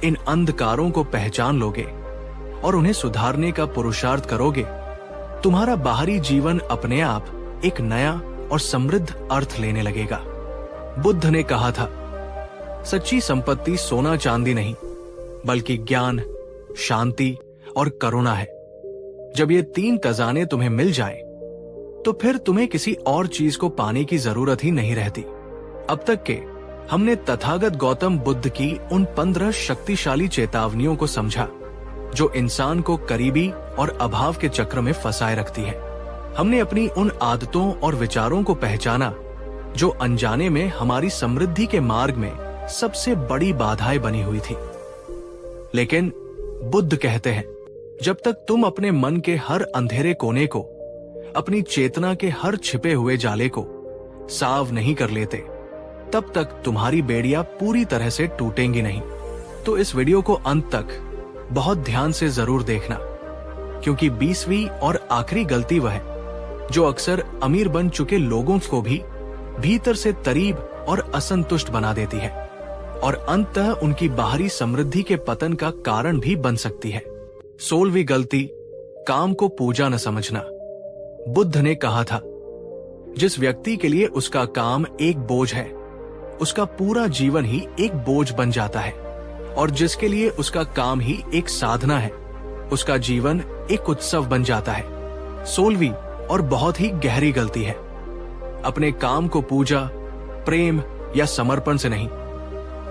इन अंधकारों को पहचान लोगे और उन्हें सुधारने का पुरुषार्थ करोगे, तुम्हारा बाहरी जीवन अपने आप एक नया और समृद्ध अर्थ लेने लगेगा। बुद्ध ने कहा था, सच्ची संपत्ति सोना चांदी नहीं, बल्कि ज्ञान, शांति और करुणा है। जब ये तीन खजाने तुम्हें मिल जाएं, तो फिर तुम्हें किसी और चीज को पाने की जरूरत ही नहीं रहती। अब तक के हमने तथागत गौतम बुद्ध की उन 15 शक्तिशाली चेतावनियों को समझा, जो इंसान को करीबी और अभाव के चक्र में फंसाए रखती है। हमने अपनी उन आदतों और विचारों को पहचाना, जो अनजाने में हमारी समृद्धि के मार्ग में सबसे बड़ी बाधाएं बनी हुई थी। लेकिन बुद्ध कहते हैं, जब तक तुम अपने मन के हर अंधेरे कोने को, अपनी चेतना के हर छिपे हुए जाले को साफ नहीं कर लेते, तब तक तुम्हारी बेड़ियां पूरी तरह से टूटेंगी नहीं। तो इस वीडियो को अंत तक बहुत ध्यान से जरूर देखना, क्योंकि 20वीं और आखिरी गलती वह है जो अक्सर अमीर बन चुके लोगों को भी भीतर से तरीब और असंतुष्ट बना देती है, और अंततः उनकी बाहरी समृद्धि के पतन का कारण भी बन सकती है। 16वीं गलती, काम को पूजा न समझना। बुद्ध ने कहा था, जिस व्यक्ति के लिए उसका काम एक बोझ है, उसका पूरा जीवन ही एक बोझ बन जाता है, और जिसके लिए उसका काम ही एक साधना है, उसका जीवन एक उत्सव बन जाता है। 16वीं और बहुत ही गहरी गलती है, अपने काम को पूजा, प्रेम या समर्पण से नहीं,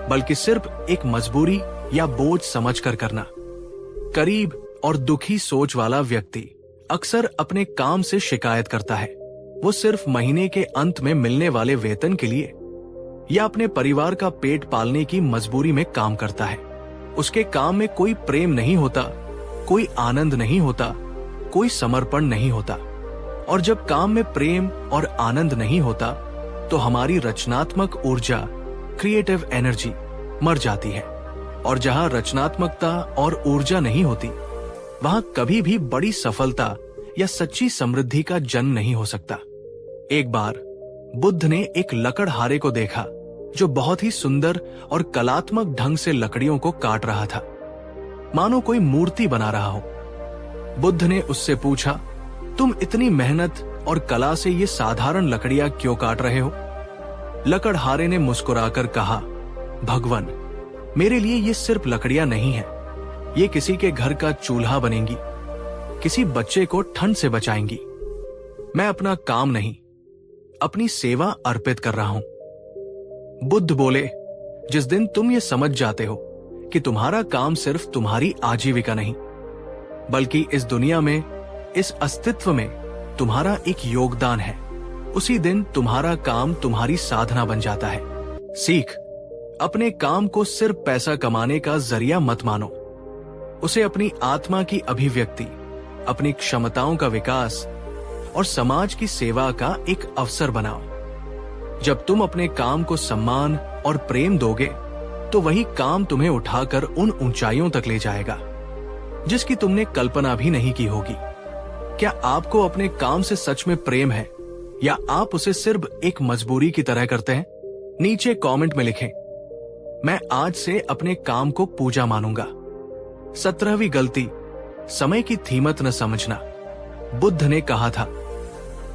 बल्कि सिर्फ एक मजबूरी या बोझ समझकर करना। करीब और दुखी सोच वाला व्यक्ति अक्सर अपने काम से शिकायत करता है। वो सिर्फ महीने के अंत में मिलने वाले वेतन के लिए या अपने परिवार का पेट पालने की मजबूरी में काम करता है। उसके काम में कोई प्रेम नहीं होता, कोई आनंद नहीं होता, कोई समर्पण नहीं होता। और जब काम में प्रेम और आनंद नहीं होता, तो हमारी रचनात्मक ऊर्जा, क्रिएटिव एनर्जी मर जाती है। और जहां रचनात्मकता और ऊर्जा नहीं होती, वहां कभी भी बड़ी सफलता या सच्ची समृद्धि का जन्म नहीं हो सकता। एक बार बुद्ध ने एक लकड़हारे को देखा, जो बहुत ही सुंदर और कलात्मक ढंग से लकड़ियों को काट रहा था, मानो कोई मूर्ति बना रहा हो। बुद्ध ने उससे पूछा, तुम इतनी मेहनत और कला से ये साधारण लकड़ियां क्यों काट रहे हो? लकड़हारे ने मुस्कुराकर कहा, भगवान, मेरे लिए ये सिर्फ लकड़ियां नहीं है, ये किसी के घर का चूल्हा बनेंगी, किसी बच्चे को ठंड से बचाएंगी। मैं अपना काम नहीं, अपनी सेवा अर्पित कर रहा हूं। बुद्ध बोले, जिस दिन तुम ये समझ जाते हो कि तुम्हारा काम सिर्फ तुम्हारी आजीविका नहीं, बल्कि इस दुनिया में, इस अस्तित्व में तुम्हारा एक योगदान है, उसी दिन तुम्हारा काम तुम्हारी साधना बन जाता है। सीख, अपने काम को सिर्फ पैसा कमाने का जरिया मत मानो, उसे अपनी आत्मा की अभिव्यक्ति, अपनी क्षमताओं का विकास और समाज की सेवा का एक अवसर बनाओ। जब तुम अपने काम को सम्मान और प्रेम दोगे, तो वही काम तुम्हें उठाकर उन ऊंचाइयों तक ले जाएगा जिसकी तुमने कल्पना भी नहीं की होगी। क्या आपको अपने काम से सच में प्रेम है, या आप उसे सिर्फ एक मजबूरी की तरह करते हैं? नीचे कमेंट में लिखें, मैं आज से अपने काम को पूजा मानूंगा। 17वीं गलती, समय की कीमत न समझना। बुद्ध ने कहा था,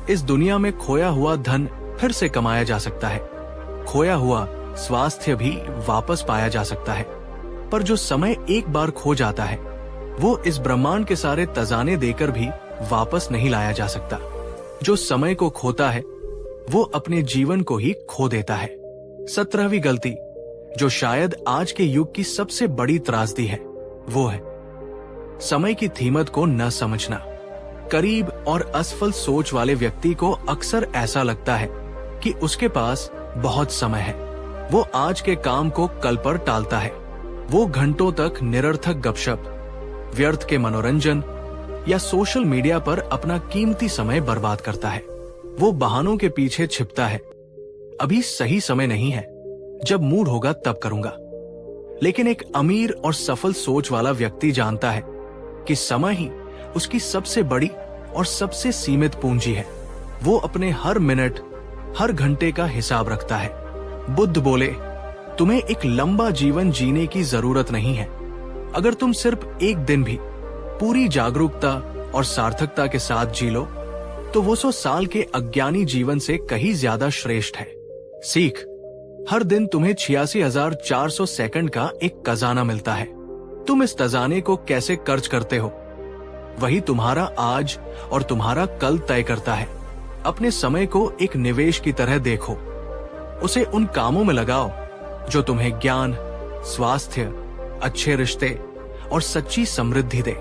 इस दुनिया में खोया हुआ धन फिर से कमाया जा सकता है, खोया हुआ स्वास्थ्य भी वापस पाया जा सकता है, पर जो समय एक बार खो जाता है, वो इस ब्रह्मांड के सारे तजाने देकर भी वापस नहीं लाया जा सकता। जो समय को खोता है, वो अपने जीवन को ही खो देता है। 17वीं गलती, जो शायद आज के युग की सबसे बड़ी त्रासदी है, वो है समय की कीमत को न समझना। करीब और असफल सोच वाले व्यक्ति को अक्सर ऐसा लगता है कि उसके पास बहुत समय है। वो आज के काम को कल पर टालता है। वो घंटों तक निरर्थक गपशप, व्यर्थ के मनोरंजन या सोशल मीडिया पर अपना कीमती समय बर्बाद करता है। वो बहानों के पीछे छिपता है, अभी सही समय नहीं है, जब मूड होगा तब करूंगा। लेकिन एक अमीर और सफल सोच वाला व्यक्ति जानता है कि समय ही उसकी सबसे बड़ी और सबसे सीमित पूंजी है। वो अपने हर मिनट, हर घंटे का हिसाब रखता है। बुद्ध बोले, तुम्हें एक लंबा जीवन जीने की जरूरत नहीं है। अगर तुम सिर्फ एक दिन भी पूरी जागरूकता और सार्थकता के साथ जी लो, तो वो 100 साल के अज्ञानी जीवन से कहीं ज्यादा श्रेष्ठ है। सीख, हर दिन तुम्हें 86,400 सेकंड का एक खजाना मिलता है। तुम इस खजाने को कैसे खर्च करते हो, वही तुम्हारा आज और तुम्हारा कल तय करता है। अपने समय को एक निवेश की तरह देखो। उसे उन कामों में लगाओ जो तुम्हें ज्ञान, स्वास्थ्य, अच्छे रिश्ते और सच्ची समृद्धि दे।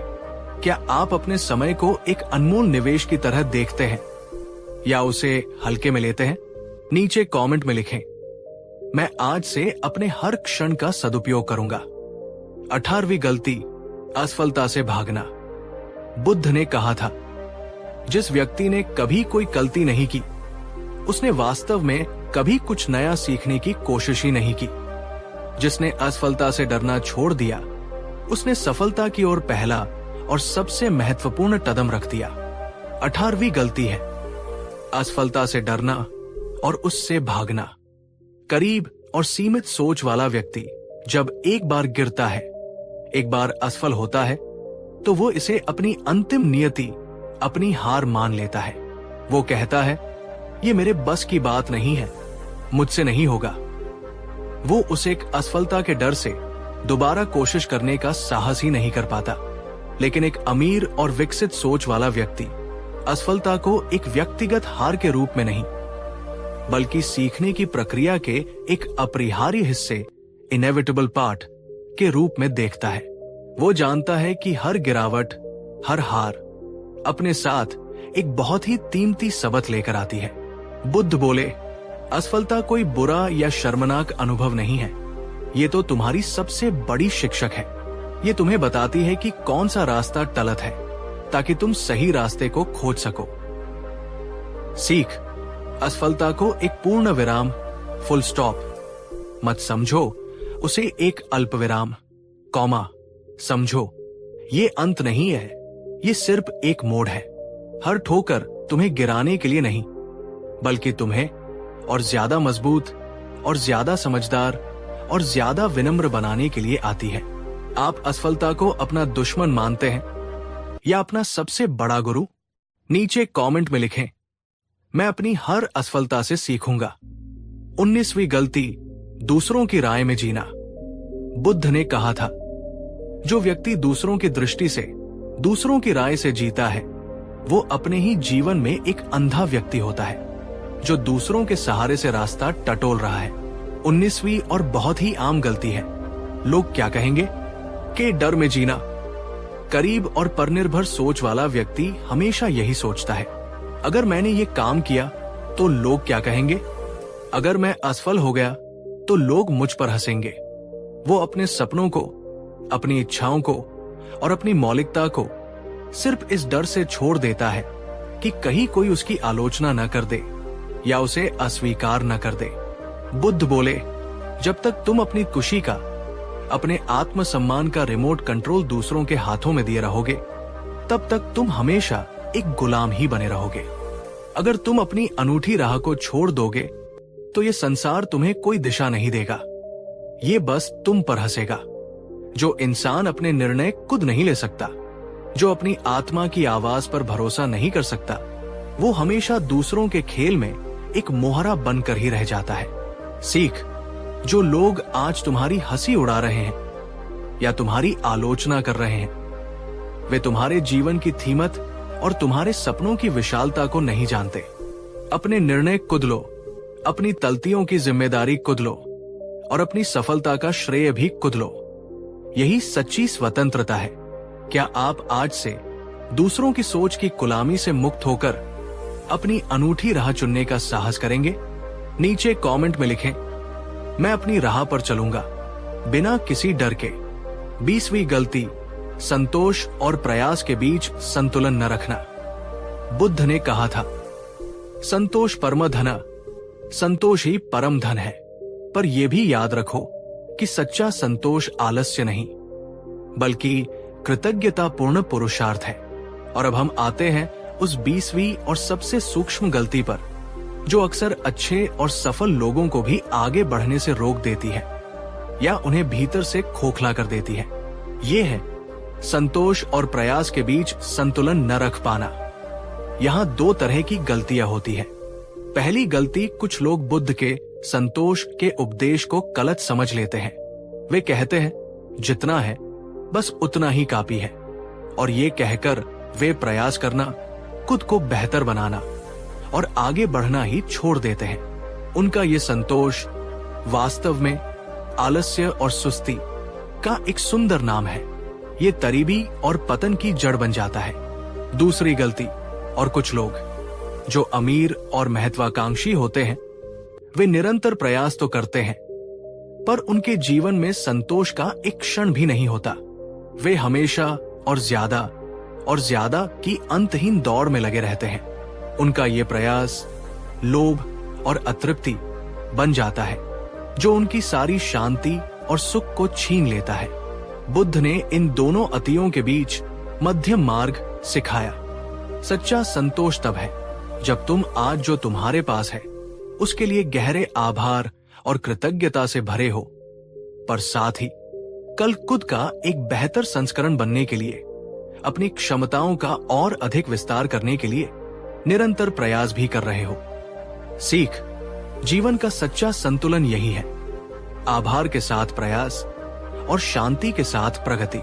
क्या आप अपने समय को एक अनमोल निवेश की तरह देखते हैं या उसे हल्के में लेते हैं? नीचे कमेंट में लिखें, मैं आज से अपने हर क्षण का सदुपयोग करूंगा। 18वीं गलती, असफलता से भागना। बुद्ध ने कहा था, जिस व्यक्ति ने कभी कोई गलती नहीं की, उसने वास्तव में कभी कुछ नया सीखने की कोशिश ही नहीं की। जिसने असफलता से डरना छोड़ दिया, उसने सफलता की ओर पहला और सबसे महत्वपूर्ण कदम रख दिया। 18वीं गलती है असफलता से डरना और उससे भागना। करीब और सीमित सोच वाला व्यक्ति जब एक बार गिरता है, एक बार असफल होता है, तो वो इसे अपनी अंतिम नियति, अपनी हार मान लेता है। वो कहता है, ये मेरे बस की बात नहीं है, मुझसे नहीं होगा। वो उसे एक असफलता के डर से दोबारा कोशिश करने का साहस ही नहीं कर पाता। लेकिन एक अमीर और विकसित सोच वाला व्यक्ति असफलता को एक व्यक्तिगत हार के रूप में नहीं, बल्कि सीखने की प्रक्रिया के एक अपरिहार्य हिस्से, इनेविटेबल पार्ट के रूप में देखता है। वो जानता है कि हर गिरावट, हर हार अपने साथ एक बहुत ही कीमती सबक लेकर आती है। बुद्ध बोले, असफलता कोई बुरा या शर्मनाक अनुभव नहीं है, ये तो तुम्हारी सबसे बड़ी शिक्षक है। ये तुम्हें बताती है कि कौन सा रास्ता गलत है, ताकि तुम सही रास्ते को खोज सको। सीख, असफलता को एक पूर्ण विराम, फुल स्टॉप मत समझो, उसे एक अल्प विराम, कॉमा समझो। ये अंत नहीं है, ये सिर्फ एक मोड़ है। हर ठोकर तुम्हें गिराने के लिए नहीं, बल्कि तुम्हें और ज्यादा मजबूत और ज्यादा समझदार और ज्यादा विनम्र बनाने के लिए आती है। आप असफलता को अपना दुश्मन मानते हैं या अपना सबसे बड़ा गुरु? नीचे कमेंट में लिखें, मैं अपनी हर असफलता से सीखूंगा। 19वीं गलती, दूसरों की राय में जीना। बुद्ध ने कहा था, जो व्यक्ति दूसरों की दृष्टि से, दूसरों की राय से जीता है, वो अपने ही जीवन में एक अंधा व्यक्ति होता है, जो दूसरों के सहारे से रास्ता टटोल रहा है। 19वीं और बहुत ही आम गलती है, लोग क्या कहेंगे के डर में जीना। करीब और परनिर्भर सोच वाला व्यक्ति हमेशा यही सोचता है, अगर मैंने ये काम किया तो लोग क्या कहेंगे, अगर मैं असफल हो गया तो लोग मुझ पर हंसेंगे। वो अपने सपनों को, अपनी इच्छाओं को और अपनी मौलिकता को सिर्फ इस डर से छोड़ देता है कि कहीं कोई उसकी आलोचना न कर दे या उसे अस्वीकार न कर दे। बुद्ध बोले, जब तक तुम अपनी खुशी का, अपने आत्मसम्मान का रिमोट कंट्रोल दूसरों के हाथों में दिए रहोगे, तब तक तुम हमेशा एक गुलाम ही बने रहोगे। अगर तुम अपनी अनूठी राह को छोड़ दोगे, तो ये संसार तुम्हें कोई दिशा नहीं देगा, ये बस तुम पर हंसेगा। जो इंसान अपने निर्णय खुद नहीं ले सकता, जो अपनी आत्मा की आवाज पर भरोसा नहीं कर सकता, वो हमेशा दूसरों के खेल में एक मोहरा बनकर ही रह जाता है। सीख, जो लोग आज तुम्हारी हंसी उड़ा रहे हैं या तुम्हारी आलोचना कर रहे हैं, वे तुम्हारे जीवन की कीमत और तुम्हारे सपनों की विशालता को नहीं जानते। अपने निर्णय खुद लो, अपनी गलतियों की जिम्मेदारी खुद लो और अपनी सफलता का श्रेय भी खुद लो। यही सच्ची स्वतंत्रता है। क्या आप आज से दूसरों की सोच की गुलामी से मुक्त होकर अपनी अनूठी राह चुनने का साहस करेंगे? नीचे कमेंट में लिखें, मैं अपनी राह पर चलूंगा बिना किसी डर के। 20वीं गलती, संतोष और प्रयास के बीच संतुलन न रखना। बुद्ध ने कहा था, संतोष परम धन, संतोष ही परम धन है। पर यह भी याद रखो कि सच्चा संतोष आलस्य नहीं, बल्कि कृतज्ञतापूर्ण पुरुषार्थ है। और अब हम आते हैं उस 20वीं और सबसे सूक्ष्म गलती पर, जो अक्सर अच्छे और सफल लोगों को भी आगे बढ़ने से रोक देती है या उन्हें भीतर से खोखला कर देती है। ये है संतोष और प्रयास के बीच संतुलन न रख पाना। यहाँ दो तरह की गलतियां होती है। पहली गलती, कुछ लोग बुद्ध के संतोष के उपदेश को गलत समझ लेते हैं। वे कहते हैं जितना है बस उतना ही काफी है, और ये कहकर वे प्रयास करना, खुद को बेहतर बनाना और आगे बढ़ना ही छोड़ देते हैं। उनका ये संतोष वास्तव में आलस्य और सुस्ती का एक सुंदर नाम है। ये तरीबी और पतन की जड़ बन जाता है। दूसरी गलती, और कुछ लोग जो अमीर और महत्वाकांक्षी होते हैं, वे निरंतर प्रयास तो करते हैं, पर उनके जीवन में संतोष का एक क्षण भी नहीं होता। वे हमेशा और ज्यादा की अंतहीन दौड़ में लगे रहते हैं। उनका ये प्रयास लोभ और अतृप्ति बन जाता है, जो उनकी सारी शांति और सुख को छीन लेता है। बुद्ध ने इन दोनों अतियों के बीच मध्यम मार्ग सिखाया। सच्चा संतोष तब है जब तुम आज जो तुम्हारे पास है उसके लिए गहरे आभार और कृतज्ञता से भरे हो, पर साथ ही कल खुद का एक बेहतर संस्करण बनने के लिए, अपनी क्षमताओं का और अधिक विस्तार करने के लिए निरंतर प्रयास भी कर रहे हो। सीख, जीवन का सच्चा संतुलन यही है, आभार के साथ प्रयास और शांति के साथ प्रगति।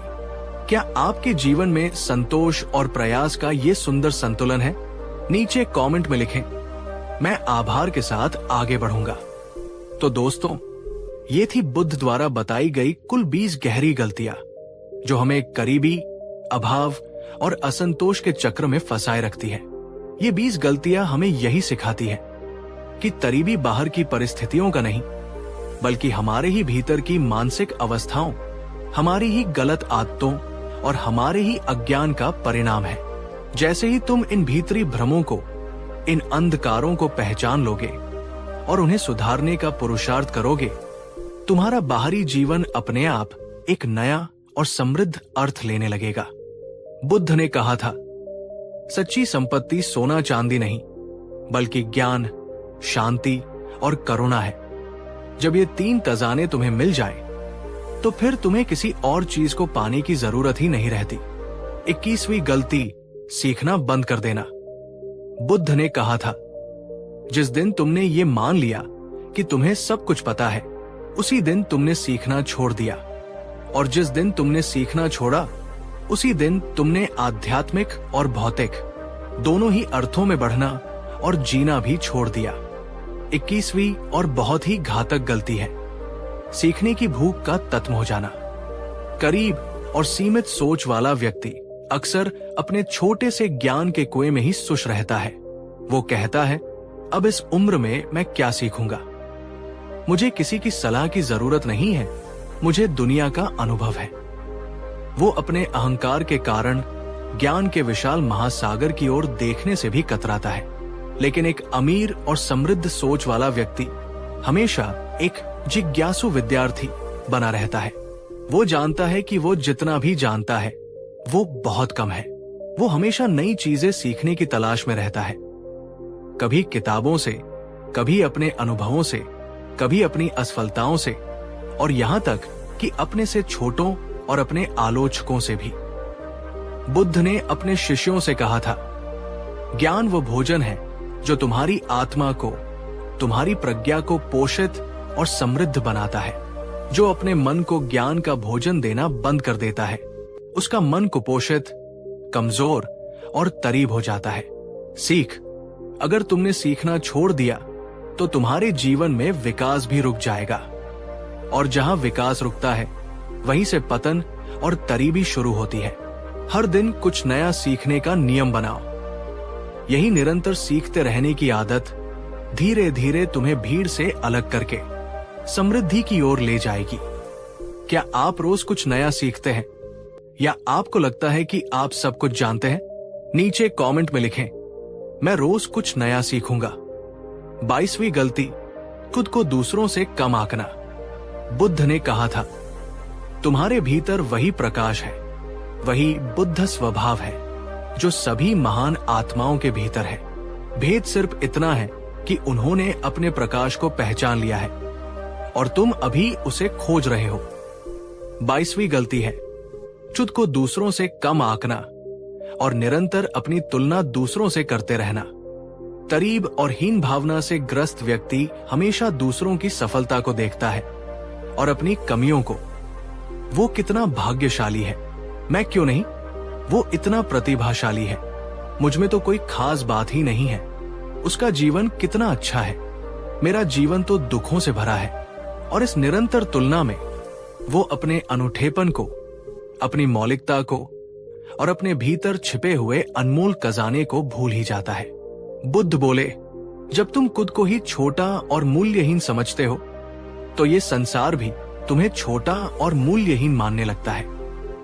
क्या आपके जीवन में संतोष और प्रयास का ये सुंदर संतुलन है? नीचे कमेंट में लिखें, मैं आभार के साथ आगे बढ़ूंगा। तो दोस्तों, ये थी बुद्ध द्वारा बताई गई कुल 20 गहरी गलतियां जो हमें करीबी, अभाव और असंतोष के चक्र में फंसाए रखती है। ये 20 गलतियां हमें यही सिखाती है कि तरीबी बाहर की परिस्थितियों का नहीं, बल्कि हमारे ही भीतर की मानसिक अवस्थाओं, हमारी ही गलत आदतों और हमारे ही अज्ञान का परिणाम है। जैसे ही तुम इन भीतरी भ्रमों को, इन अंधकारों को पहचान लोगे और उन्हें सुधारने का पुरुषार्थ करोगे, तुम्हारा बाहरी जीवन अपने आप एक नया और समृद्ध अर्थ लेने लगेगा। बुद्ध ने कहा था, सच्ची संपत्ति सोना चांदी नहीं, बल्कि ज्ञान, शांति और करुणा है। जब ये 3 खजाने तुम्हें मिल जाएं, तो फिर तुम्हें किसी और चीज को पाने की जरूरत ही नहीं रहती। 21वीं गलती, सीखना बंद कर देना। बुद्ध ने कहा था, जिस दिन तुमने ये मान लिया कि तुम्हें सब कुछ पता है, उसी दिन तुमने सीखना छोड़ दिया, और जिस दिन तुमने सीखना छोड़ा, उसी दिन तुमने आध्यात्मिक और भौतिक दोनों ही अर्थों में बढ़ना और जीना भी छोड़ दिया। 21वीं और बहुत ही घातक गलती है सीखने की भूख का तत्म हो जाना। करीब और सीमित सोच वाला व्यक्ति अक्सर अपने छोटे से ज्ञान के कुएं में ही सुष रहता है। वो कहता है, अब इस उम्र में मैं क्या सीखूंगा, मुझे किसी की सलाह की जरूरत नहीं है, मुझे दुनिया का अनुभव है। वो अपने अहंकार के कारण ज्ञान के विशाल महासागर की ओर देखने से भी कतराता है। लेकिन एक अमीर और समृद्ध सोच वाला व्यक्ति हमेशा एक जिज्ञासु विद्यार्थी बना रहता है। वो जानता है कि वो जितना भी जानता है वो बहुत कम है। वो हमेशा नई चीजें सीखने की तलाश में रहता है, कभी किताबों से, कभी अपने अनुभवों से, कभी अपनी असफलताओं से, और यहाँ तक कि अपने से छोटों और अपने आलोचकों से भी। बुद्ध ने अपने शिष्यों से कहा था, ज्ञान वो भोजन है जो तुम्हारी आत्मा को, तुम्हारी प्रज्ञा को पोषित और समृद्ध बनाता है। जो अपने मन को ज्ञान का भोजन देना बंद कर देता है, उसका मन कुपोषित, कमजोर और तरीब हो जाता है। सीख, अगर तुमने सीखना छोड़ दिया तो तुम्हारे जीवन में विकास भी रुक जाएगा, और जहां विकास रुकता है वहीं से पतन और तरीबी शुरू होती है। हर दिन कुछ नया सीखने का नियम बनाओ। यही निरंतर सीखते रहने की आदत धीरे धीरे तुम्हें भीड़ से अलग करके समृद्धि की ओर ले जाएगी। क्या आप रोज कुछ नया सीखते हैं, या आपको लगता है कि आप सब कुछ जानते हैं? नीचे कमेंट में लिखें, मैं रोज कुछ नया सीखूंगा। 22वीं गलती, खुद को दूसरों से कम आंकना। बुद्ध ने कहा था, तुम्हारे भीतर वही प्रकाश है, वही बुद्ध स्वभाव है जो सभी महान आत्माओं के भीतर है। भेद सिर्फ इतना है कि उन्होंने अपने प्रकाश को पहचान लिया है और तुम अभी उसे खोज रहे हो। 22वीं गलती है खुद को दूसरों से कम आंकना और निरंतर अपनी तुलना दूसरों से करते रहना। तरीब और हीन भावना से ग्रस्त व्यक्ति हमेशा दूसरों की सफलता को देखता है और अपनी कमियों को। वो कितना भाग्यशाली है, मैं क्यों नहीं, वो इतना प्रतिभाशाली है, मुझ में तो कोई खास बात ही नहीं है, उसका जीवन कितना अच्छा है, मेरा जीवन तो दुखों से भरा है। और इस निरंतर तुलना में वो अपने अनूठेपन को, अपनी मौलिकता को और अपने भीतर छिपे हुए अनमोल खजाने को भूल ही जाता है। बुद्ध बोले, जब तुम खुद को ही छोटा और मूल्यहीन समझते हो तो ये संसार भी तुम्हें छोटा और मूल्यहीन मानने लगता है।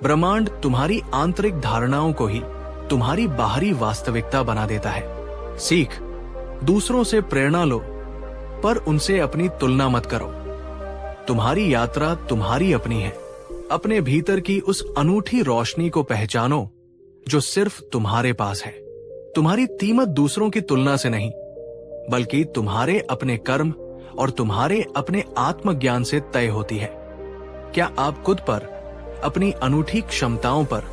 ब्रह्मांड तुम्हारी आंतरिक धारणाओं को ही तुम्हारी बाहरी वास्तविकता बना देता है। सीख, दूसरों से प्रेरणा लो पर उनसे अपनी तुलना मत करो। तुम्हारी यात्रा तुम्हारी अपनी है। अपने भीतर की उस अनूठी रोशनी को पहचानो जो सिर्फ तुम्हारे पास है। तुम्हारी कीमत दूसरों की तुलना से नहीं, बल्कि तुम्हारे अपने कर्म और तुम्हारे अपने आत्मज्ञान से तय होती है। क्या आप खुद पर, अपनी अनूठी क्षमताओं पर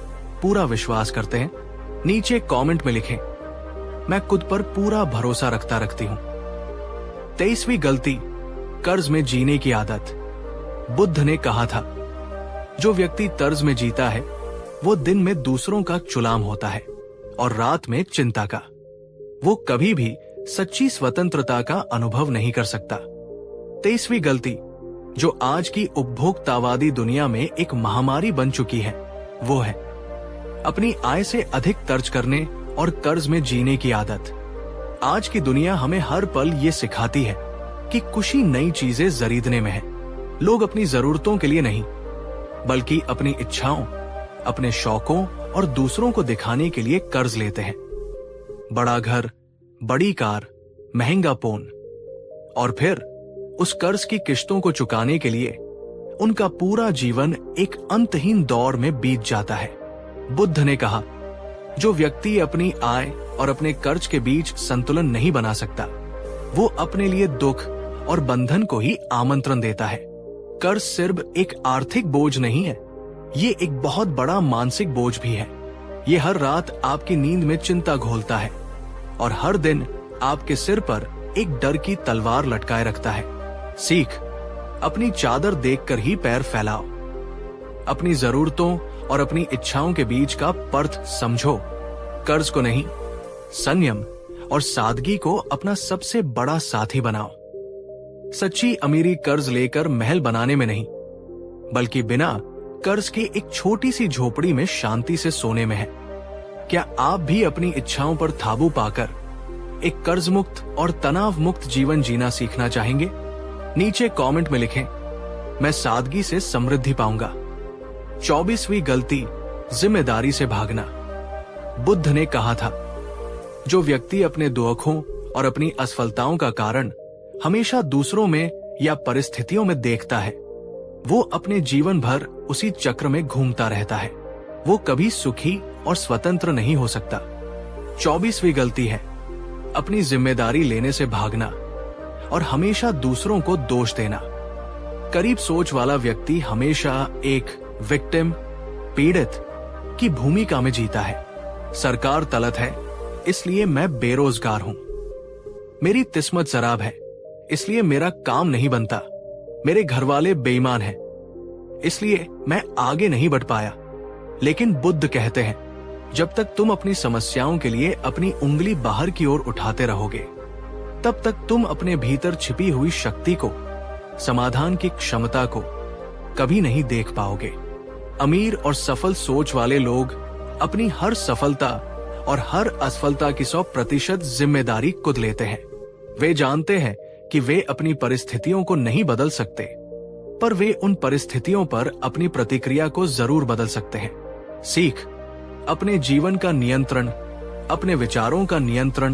पूरा विश्वास करते हैं? नीचे कमेंट में लिखें, मैं खुद पर पूरा भरोसा रखती हूं। 23वीं गलती, कर्ज में जीने की आदत। बुद्ध ने कहा था, जो व्यक्ति कर्ज में जीता है वो दिन में दूसरों का गुलाम होता है और रात में चिंता का। वो कभी भी सच्ची स्वतंत्रता का अनुभव नहीं कर सकता। 23वीं गलती, जो आज की उपभोक्तावादी दुनिया में एक महामारी बन चुकी है, वो है अपनी आय से अधिक खर्च करने और कर्ज में जीने की आदत। आज की दुनिया हमें हर पल ये सिखाती है कि खुशी नई चीजें खरीदने में है। लोग अपनी जरूरतों के लिए नहीं, बल्कि अपनी इच्छाओं, अपने शौकों और दूसरों को दिखाने के लिए कर्ज लेते हैं। बड़ा घर, बड़ी कार, महंगा फोन, और फिर उस कर्ज की किश्तों को चुकाने के लिए उनका पूरा जीवन एक अंतहीन दौर में बीत जाता है। बुद्ध ने कहा, जो व्यक्ति अपनी आय और अपने कर्ज के बीच संतुलन नहीं बना सकता, वो अपने लिए दुख और बंधन को ही आमंत्रण देता है। कर्ज सिर्फ एक आर्थिक बोझ नहीं है, ये एक बहुत बड़ा मानसिक बोझ भी है। ये हर रात आपकी नींद में चिंता घोलता है और हर दिन आपके सिर पर एक डर की तलवार लटकाए रखता है। सीख, अपनी चादर देखकर ही पैर फैलाओ। अपनी जरूरतों और अपनी इच्छाओं के बीच का पर्थ समझो। कर्ज को नहीं, संयम और सादगी को अपना सबसे बड़ा साथी बनाओ। सच्ची अमीरी कर्ज लेकर महल बनाने में नहीं, बल्कि बिना कर्ज की एक छोटी सी झोपड़ी में शांति से सोने में है। क्या आप भी अपनी इच्छाओं पर काबू पाकर एक कर्ज मुक्त और तनाव मुक्त जीवन जीना सीखना चाहेंगे? नीचे कमेंट में लिखें, मैं सादगी से समृद्धि पाऊंगा। 24वीं गलती, जिम्मेदारी से भागना। बुद्ध ने कहा था, जो व्यक्ति अपने दुखों और अपनी असफलताओं का कारण हमेशा दूसरों में या परिस्थितियों में देखता है, वो अपने जीवन भर उसी चक्र में घूमता रहता है। वो कभी सुखी और स्वतंत्र नहीं हो सकता। 24वीं गलती है अपनी जिम्मेदारी लेने से भागना और हमेशा दूसरों को दोष देना। करीब सोच वाला व्यक्ति हमेशा एक विक्टिम, पीड़ित की भूमिका में जीता है। सरकार तलत है, इसलिए मैं बेरोजगार हूं। मेरी किस्मत शराब है, इसलिए मेरा काम नहीं बनता। मेरे घर वाले बेईमान हैं, इसलिए मैं आगे नहीं बढ़ पाया। लेकिन बुद्ध कहते हैं, जब तक तुम अपनी समस्याओं के लिए अपनी उंगली बाहर की ओर उठाते रहोगे, तब तक तुम अपने भीतर छिपी हुई शक्ति को, समाधान की क्षमता को कभी नहीं देख पाओगे। अमीर और सफल सोच वाले लोग अपनी हर सफलता और हर असफलता की 100% जिम्मेदारी खुद लेते हैं। वे जानते हैं कि वे अपनी परिस्थितियों को नहीं बदल सकते, पर वे उन परिस्थितियों पर अपनी प्रतिक्रिया को जरूर बदल सकते हैं। सीख, अपने जीवन का नियंत्रण, अपने विचारों का नियंत्रण,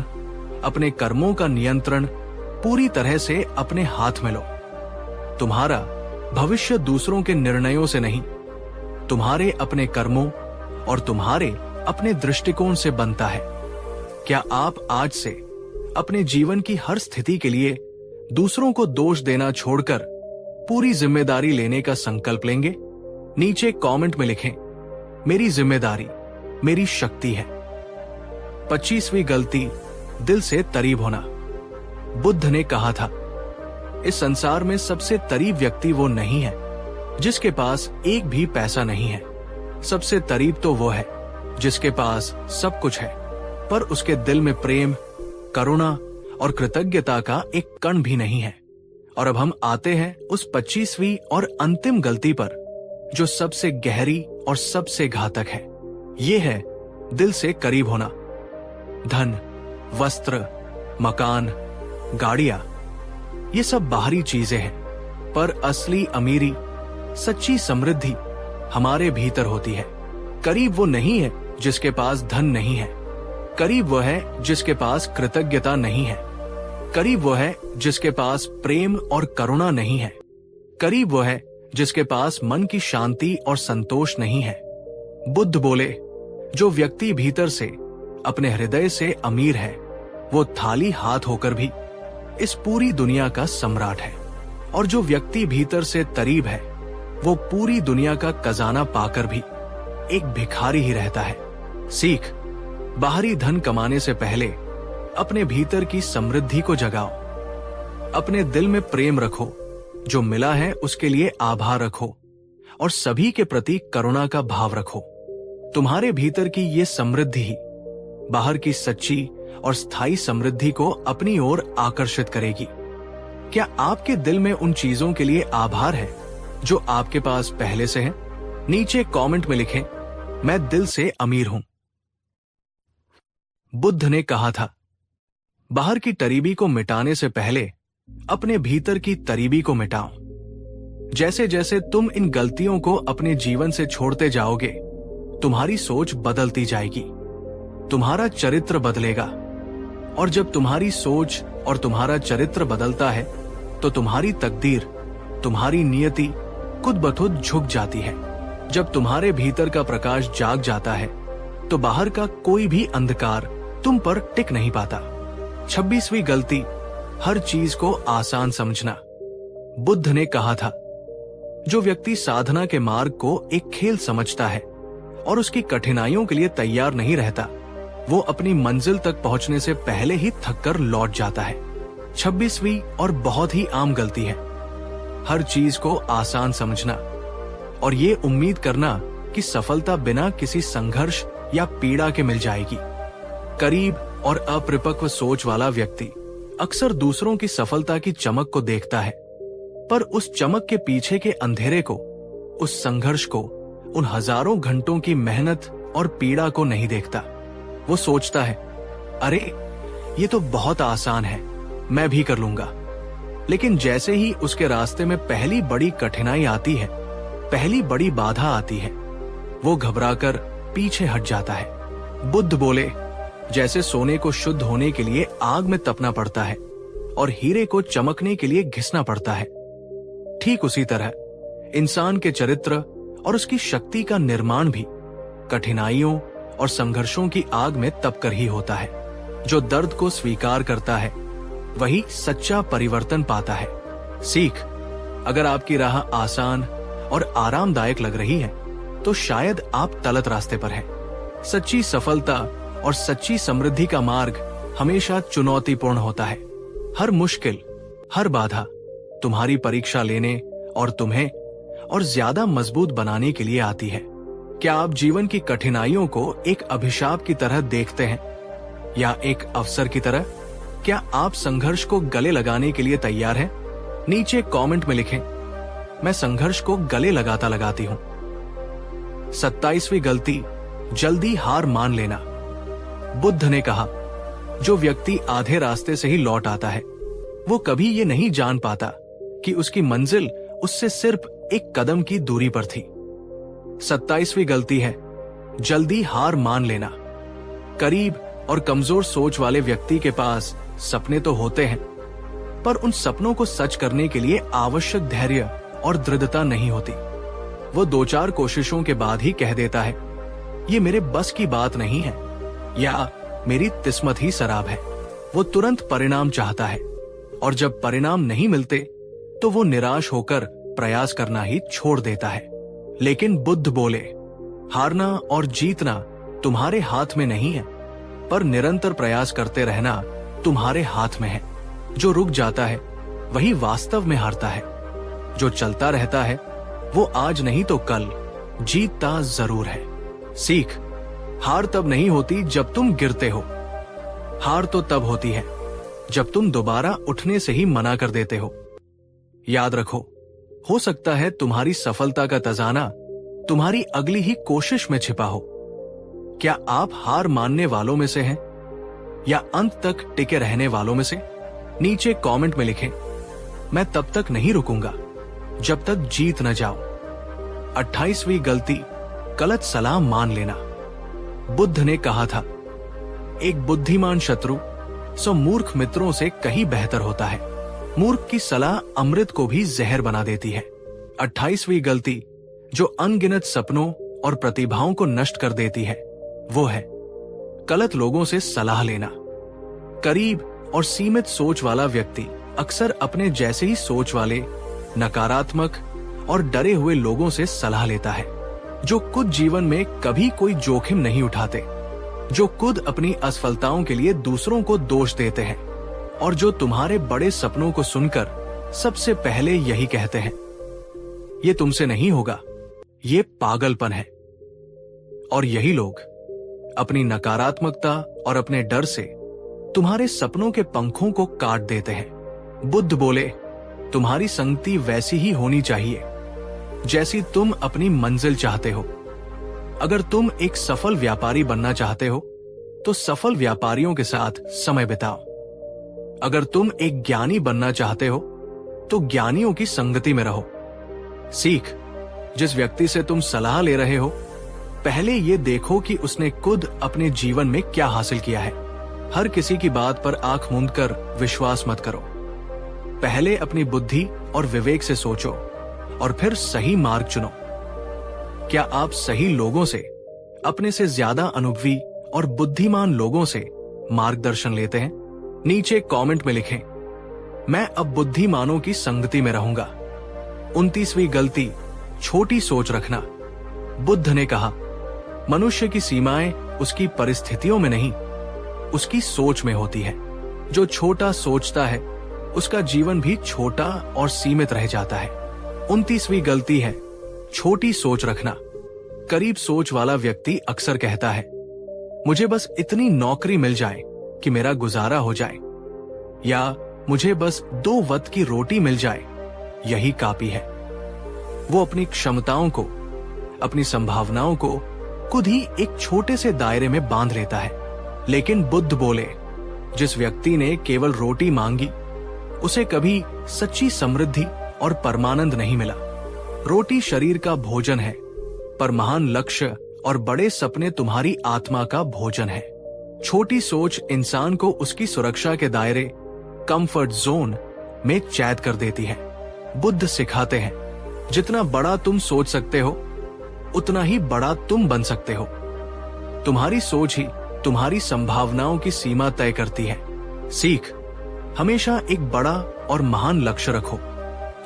अपने कर्मों का नियंत्रण पूरी तरह से अपने हाथ में लो। तुम्हारा भविष्य दूसरों के निर्णयों से नहीं, तुम्हारे अपने कर्मों और तुम्हारे अपने दृष्टिकोण से बनता है। क्या आप आज से अपने जीवन की हर स्थिति के लिए दूसरों को दोष देना छोड़कर पूरी जिम्मेदारी लेने का संकल्प लेंगे? नीचे कमेंट में लिखें, मेरी जिम्मेदारी मेरी शक्ति है। 25वीं गलती, दिल से करीब होना। बुद्ध ने कहा था, इस संसार में सबसे करीब व्यक्ति वो नहीं है जिसके पास एक भी पैसा नहीं है। सबसे करीब तो वो है जिसके पास सब कुछ है, पर उसके दिल में प्रेम, करुणा और कृतज्ञता का एक कण भी नहीं है। और अब हम आते हैं उस 25वीं और अंतिम गलती पर, जो सबसे गहरी और सबसे घातक है। ये है दिल से करीब होना। धन, वस्त्र, मकान, गाड़ियां, ये सब बाहरी चीजें हैं, पर असली अमीरी, सच्ची समृद्धि हमारे भीतर होती है। करीब वो नहीं है जिसके पास धन नहीं है, करीब वो है जिसके पास कृतज्ञता नहीं है, करीब वो है जिसके पास प्रेम और करुणा नहीं है, करीब वो है जिसके पास मन की शांति और संतोष नहीं है। बुद्ध बोले, जो व्यक्ति भीतर से अपने हृदय से अमीर है, वो थाली हाथ होकर भी इस पूरी दुनिया का सम्राट है। और जो व्यक्ति भीतर से करीब है, वो पूरी दुनिया का खजाना पाकर भी एक भिखारी ही रहता है। सीख, बाहरी धन कमाने से पहले अपने भीतर की समृद्धि को जगाओ। अपने दिल में प्रेम रखो, जो मिला है उसके लिए आभार रखो, और सभी के प्रति करुणा का भाव रखो। तुम्हारे भीतर की ये समृद्धि ही बाहर की सच्ची और स्थायी समृद्धि को अपनी ओर आकर्षित करेगी। क्या आपके दिल में उन चीजों के लिए आभार है जो आपके पास पहले से हैं? नीचे कमेंट में लिखें, मैं दिल से अमीर हूं। बुद्ध ने कहा था, बाहर की करीबी को मिटाने से पहले अपने भीतर की करीबी को मिटाओ। जैसे जैसे तुम इन गलतियों को अपने जीवन से छोड़ते जाओगे, तुम्हारी सोच बदलती जाएगी, तुम्हारा चरित्र बदलेगा। और जब तुम्हारी सोच और तुम्हारा चरित्र बदलता है, तो तुम्हारी तकदीर, तुम्हारी नियति खुद ब खुद झुक जाती है। जब तुम्हारे भीतर का प्रकाश जाग जाता है, तो बाहर का कोई भी अंधकार तुम पर टिक नहीं पाता। 26वीं गलती, हर चीज को आसान समझना। बुद्ध ने कहा था, जो व्यक्ति साधना के मार्ग को एक खेल समझता है और उसकी कठिनाइयों के लिए तैयार नहीं रहता, वो अपनी मंजिल तक पहुंचने से पहले ही थक कर लौट जाता है। 26वीं और बहुत ही आम गलती है, हर चीज को आसान समझना और ये उम्मीद करना कि सफलता बिना किसी संघर्ष या पीड़ा के मिल जाएगी। करीब और अपरिपक्व सोच वाला व्यक्ति अक्सर दूसरों की सफलता की चमक को देखता है, पर उस चमक के पीछे के अंधेरे को, उस संघर्ष को, उन हजारों घंटों की मेहनत और पीड़ा को नहीं देखता। वो सोचता है, अरे ये तो बहुत आसान है, मैं भी कर लूंगा। लेकिन जैसे ही उसके रास्ते में पहली बड़ी कठिनाई आती है, पहली बड़ी बाधा आती है, वो घबराकर पीछे हट जाता है। बुद्ध बोले, जैसे सोने को शुद्ध होने के लिए आग में तपना पड़ता है और हीरे को चमकने के लिए घिसना पड़ता है, ठीक उसी तरह इंसान के चरित्र और उसकी शक्ति का निर्माण भी कठिनाइयों और संघर्षों की आग में तपकर ही होता है। जो दर्द को स्वीकार करता है, वही सच्चा परिवर्तन पाता है। सीख, अगर आपकी राह आसान और आरामदायक लग रही है, तो शायद आप गलत रास्ते पर हैं। सच्ची सफलता और सच्ची समृद्धि का मार्ग हमेशा चुनौतीपूर्ण होता है। हर मुश्किल, हर बाधा तुम्हारी परीक्षा लेने और तुम्हें और ज्यादा मजबूत बनाने के लिए आती है। क्या आप जीवन की कठिनाइयों को एक अभिशाप की तरह देखते हैं या एक अवसर की तरह? क्या आप संघर्ष को गले लगाने के लिए तैयार हैं? नीचे कमेंट में लिखें, मैं संघर्ष को गले लगाता लगाती हूं। 27वीं गलती, जल्दी हार मान लेना। बुद्ध ने कहा, जो व्यक्ति आधे रास्ते से ही लौट आता है, वो कभी ये नहीं जान पाता कि उसकी मंजिल उससे सिर्फ एक कदम की दूरी पर थी। 27वीं गलती है, जल्दी हार मान लेना। करीब और कमजोर सोच वाले व्यक्ति के पास सपने तो होते हैं, पर उन सपनों को सच करने के लिए आवश्यक धैर्य और दृढ़ता नहीं होती। वो 2-4 कोशिशों के बाद ही कह देता है, ये मेरे बस की बात नहीं है, या मेरी किस्मत ही शराब है। वो तुरंत परिणाम चाहता है, और जब परिणाम नहीं मिलते तो वो निराश होकर प्रयास करना ही छोड़ देता है। लेकिन बुद्ध बोले, हारना और जीतना तुम्हारे हाथ में नहीं है, पर निरंतर प्रयास करते रहना तुम्हारे हाथ में है। जो रुक जाता है वही वास्तव में हारता है। जो चलता रहता है वो आज नहीं तो कल जीतता जरूर है। सीख, हार तब नहीं होती जब तुम गिरते हो। हार तो तब होती है जब तुम दोबारा उठने से ही मना कर देते हो। याद रखो, हो सकता है तुम्हारी सफलता का खजाना तुम्हारी अगली ही कोशिश में छिपा हो। क्या आप हार मानने वालों में से हैं या अंत तक टिके रहने वालों में से? नीचे कमेंट में लिखें, मैं तब तक नहीं रुकूंगा जब तक जीत न जाओ। 28वीं गलती, गलत सलाह मान लेना। बुद्ध ने कहा था, एक बुद्धिमान शत्रु 100 मूर्ख मित्रों से कहीं बेहतर होता है। मूर्ख की सलाह अमृत को भी जहर बना देती है। 28वीं गलती जो अनगिनत सपनों और प्रतिभाओं को नष्ट कर देती है वो है गलत लोगों से सलाह लेना। करीब और सीमित सोच वाला व्यक्ति अक्सर अपने जैसे ही सोच वाले नकारात्मक और डरे हुए लोगों से सलाह लेता है, जो खुद जीवन में कभी कोई जोखिम नहीं उठाते, जो खुद अपनी असफलताओं के लिए दूसरों को दोष देते हैं, और जो तुम्हारे बड़े सपनों को सुनकर सबसे पहले यही कहते हैं, ये तुमसे नहीं होगा, ये पागलपन है। और यही लोग अपनी नकारात्मकता और अपने डर से तुम्हारे सपनों के पंखों को काट देते हैं। बुद्ध बोले, तुम्हारी संगति वैसी ही होनी चाहिए जैसी तुम अपनी मंजिल चाहते हो। अगर तुम एक सफल व्यापारी बनना चाहते हो तो सफल व्यापारियों के साथ समय बिताओ। अगर तुम एक ज्ञानी बनना चाहते हो तो ज्ञानियों की संगति में रहो। सीख, जिस व्यक्ति से तुम सलाह ले रहे हो, पहले ये देखो कि उसने खुद अपने जीवन में क्या हासिल किया है। हर किसी की बात पर आंख मूंदकर विश्वास मत करो। पहले अपनी बुद्धि और विवेक से सोचो और फिर सही मार्ग चुनो। क्या आप सही लोगों से, अपने से ज्यादा अनुभवी और बुद्धिमान लोगों से मार्गदर्शन लेते हैं? नीचे कमेंट में लिखें, मैं अब बुद्धिमानों की संगति में रहूंगा। 29वीं गलती, छोटी सोच रखना। बुद्ध ने कहा, मनुष्य की सीमाएं उसकी परिस्थितियों में नहीं, उसकी सोच में होती है। जो छोटा सोचता है उसका जीवन भी छोटा और सीमित रह जाता है। 29वीं गलती है छोटी सोच रखना। करीब सोच वाला व्यक्ति अक्सर कहता है, मुझे बस इतनी नौकरी मिल जाए कि मेरा गुजारा हो जाए, या मुझे बस 2 वक्त की रोटी मिल जाए, यही काफी है। वो अपनी क्षमताओं को, अपनी संभावनाओं को खुद ही एक छोटे से दायरे में बांध लेता है। लेकिन बुद्ध बोले, जिस व्यक्ति ने केवल रोटी मांगी उसे कभी सच्ची समृद्धि और परमानंद नहीं मिला। रोटी शरीर का भोजन है, पर महान लक्ष्य और बड़े सपने तुम्हारी आत्मा का भोजन है। छोटी सोच इंसान को उसकी सुरक्षा के दायरे, कंफर्ट जोन में कैद कर देती है। बुद्ध सिखाते हैं, जितना बड़ा तुम सोच सकते हो उतना ही बड़ा तुम बन सकते हो। तुम्हारी सोच ही तुम्हारी संभावनाओं की सीमा तय करती है। सीख, हमेशा एक बड़ा और महान लक्ष्य रखो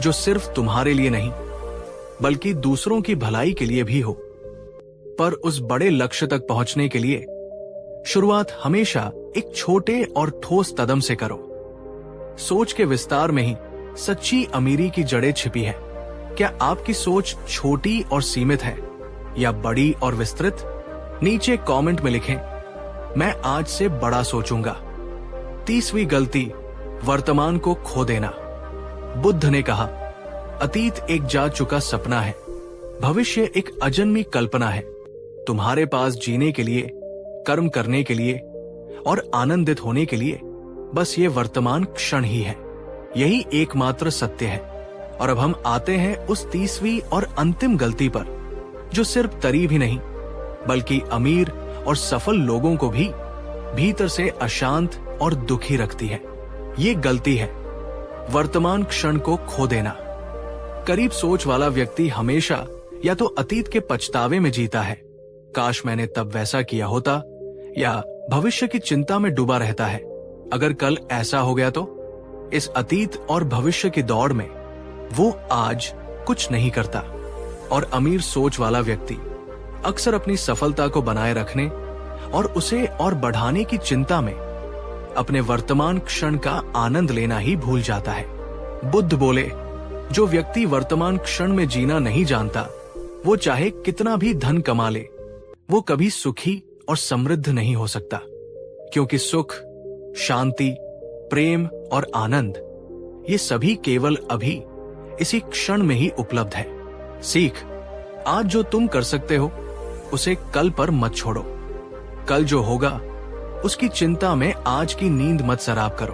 जो सिर्फ तुम्हारे लिए नहीं बल्कि दूसरों की भलाई के लिए भी हो। पर उस बड़े लक्ष्य तक पहुंचने के लिए शुरुआत हमेशा एक छोटे और ठोस कदम से करो। सोच के विस्तार में ही सच्ची अमीरी की जड़ें छिपी है। क्या आपकी सोच छोटी और सीमित है या बड़ी और विस्तृत? नीचे कमेंट में लिखें, मैं आज से बड़ा सोचूंगा। 30वीं गलती, वर्तमान को खो देना। बुद्ध ने कहा, अतीत एक जा चुका सपना है, भविष्य एक अजन्मी कल्पना है। तुम्हारे पास जीने के लिए, कर्म करने के लिए और आनंदित होने के लिए बस ये वर्तमान क्षण ही है। यही एकमात्र सत्य है। और अब हम आते हैं उस 30वीं और अंतिम गलती पर, जो सिर्फ करीब ही नहीं बल्कि अमीर और सफल लोगों को भी भीतर से अशांत और दुखी रखती है। ये गलती है वर्तमान क्षण को खो देना। करीब सोच वाला व्यक्ति हमेशा या तो अतीत के पछतावे में जीता है, काश मैंने तब वैसा किया होता, या भविष्य की चिंता में डूबा रहता है, अगर कल ऐसा हो गया तो? इस अतीत और भविष्य की दौड़ में वो आज कुछ नहीं करता। और अमीर सोच वाला व्यक्ति अक्सर अपनी सफलता को बनाए रखने और उसे और बढ़ाने की चिंता में अपने वर्तमान क्षण का आनंद लेना ही भूल जाता है। बुद्ध बोले, जो व्यक्ति वर्तमान क्षण में जीना नहीं जानता, वो चाहे कितना भी धन कमा ले, वो कभी सुखी और समृद्ध नहीं हो सकता। क्योंकि सुख, शांति, प्रेम और आनंद ये सभी केवल अभी इसी क्षण में ही उपलब्ध है। सीख, आज जो तुम कर सकते हो उसे कल पर मत छोड़ो। कल जो होगा उसकी चिंता में आज की नींद मत सराब करो।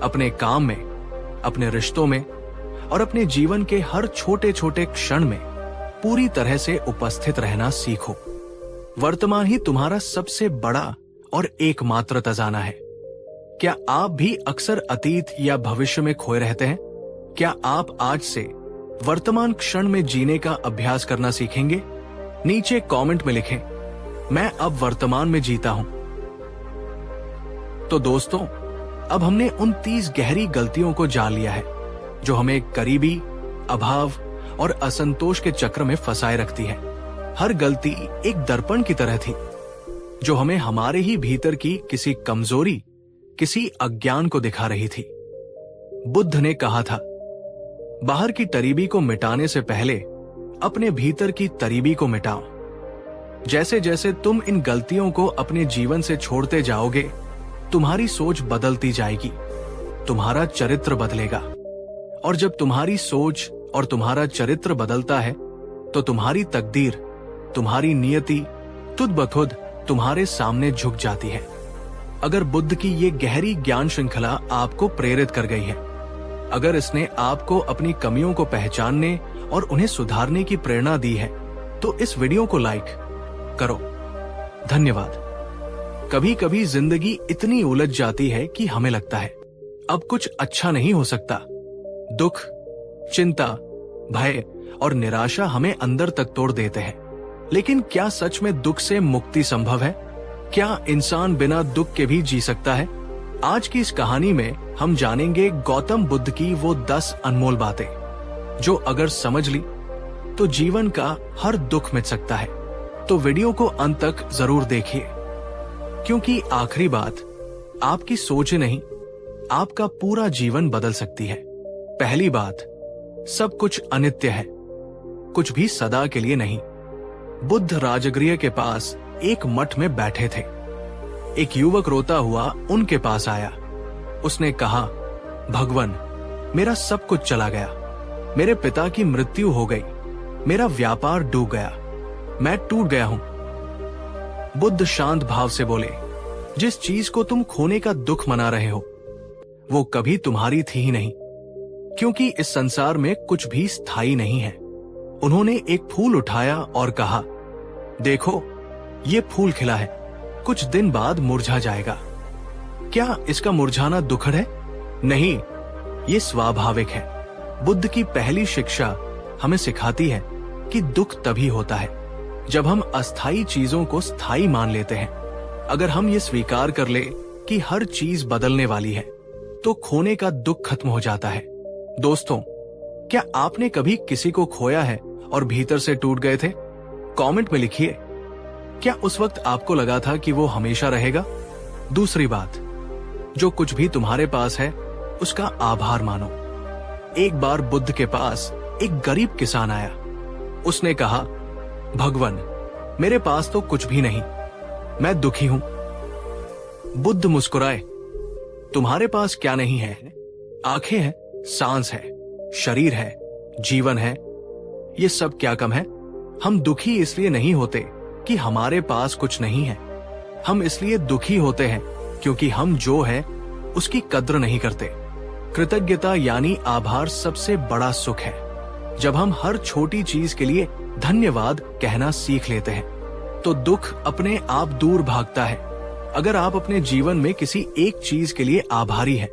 अपने काम में, अपने रिश्तों में और अपने जीवन के हर छोटे छोटे क्षण में पूरी तरह से उपस्थित रहना सीखो। वर्तमान ही तुम्हारा सबसे बड़ा और एकमात्र खजाना है। क्या आप भी अक्सर अतीत या भविष्य में खोए रहते हैं? क्या आप आज से वर्तमान क्षण में जीने का अभ्यास करना सीखेंगे? नीचे कमेंट में लिखें, मैं अब वर्तमान में जीता हूं। तो दोस्तों, अब हमने उन 30 गहरी गलतियों को जान लिया है जो हमें गरीबी, अभाव और असंतोष के चक्र में फंसाए रखती है। हर गलती एक दर्पण की तरह थी जो हमें हमारे ही भीतर की किसी कमजोरी, किसी अज्ञान को दिखा रही थी। बुद्ध ने कहा था, बाहर की तरीबी को मिटाने से पहले अपने भीतर की तरीबी को मिटाओ। जैसे जैसे तुम इन गलतियों को अपने जीवन से छोड़ते जाओगे, तुम्हारी सोच बदलती जाएगी, तुम्हारा चरित्र बदलेगा। और जब तुम्हारी सोच और तुम्हारा चरित्र बदलता है तो तुम्हारी तकदीर, तुम्हारी नियति खुद ब खुद तुम्हारे सामने झुक जाती है। अगर बुद्ध की ये गहरी ज्ञान श्रृंखला आपको प्रेरित कर गई है, अगर इसने आपको अपनी कमियों को पहचानने और उन्हें सुधारने की प्रेरणा दी है, तो इस वीडियो को लाइक करो। धन्यवाद। कभी कभी जिंदगी इतनी उलझ जाती है कि हमें लगता है अब कुछ अच्छा नहीं हो सकता। दुख, चिंता, भय और निराशा हमें अंदर तक तोड़ देते हैं। लेकिन क्या सच में दुख से मुक्ति संभव है? क्या इंसान बिना दुख के भी जी सकता है? आज की इस कहानी में हम जानेंगे गौतम बुद्ध की वो 10 अनमोल बातें जो अगर समझ ली तो जीवन का हर दुख मिट सकता है। तो वीडियो को अंत तक जरूर देखिए, क्योंकि आखिरी बात आपकी सोच नहीं, आपका पूरा जीवन बदल सकती है। पहली बात, सब कुछ अनित्य है, कुछ भी सदा के लिए नहीं। बुद्ध राजगृह के पास एक मठ में बैठे थे। एक युवक रोता हुआ उनके पास आया। उसने कहा, भगवान, मेरा सब कुछ चला गया, मेरे पिता की मृत्यु हो गई, मेरा व्यापार डूब गया, मैं टूट गया हूं। बुद्ध शांत भाव से बोले, जिस चीज को तुम खोने का दुख मना रहे हो वो कभी तुम्हारी थी ही नहीं, क्योंकि इस संसार में कुछ भी स्थायी नहीं है। उन्होंने एक फूल उठाया और कहा, देखो, ये फूल खिला है, कुछ दिन बाद मुरझा जाएगा। क्या इसका मुरझाना दुखद है? नहीं, ये स्वाभाविक है। बुद्ध की पहली शिक्षा हमें सिखाती है कि दुख तभी होता है जब हम अस्थायी चीजों को स्थायी मान लेते हैं। अगर हम ये स्वीकार कर ले कि हर चीज बदलने वाली है, तो खोने का दुख खत्म हो जाता है। दोस्तों, क्या आपने कभी किसी को खोया है और भीतर से टूट गए थे? कमेंट में लिखिए, क्या उस वक्त आपको लगा था कि वो हमेशा रहेगा? दूसरी बात, जो कुछ भी तुम्हारे पास है उसका आभार मानो। एक बार बुद्ध के पास एक गरीब किसान आया। उसने कहा, भगवान, मेरे पास तो कुछ भी नहीं, मैं दुखी हूं। बुद्ध मुस्कुराए, तुम्हारे पास क्या नहीं है? आंखें हैं, सांस है, शरीर है, जीवन है, ये सब क्या कम है? हम दुखी इसलिए नहीं होते कि हमारे पास कुछ नहीं है, हम इसलिए दुखी होते हैं क्योंकि हम जो है उसकी कद्र नहीं करते। कृतज्ञता यानी आभार सबसे बड़ा सुख है। जब हम हर छोटी चीज के लिए धन्यवाद कहना सीख लेते हैं तो दुख अपने आप दूर भागता है। अगर आप अपने जीवन में किसी एक चीज के लिए आभारी हैं,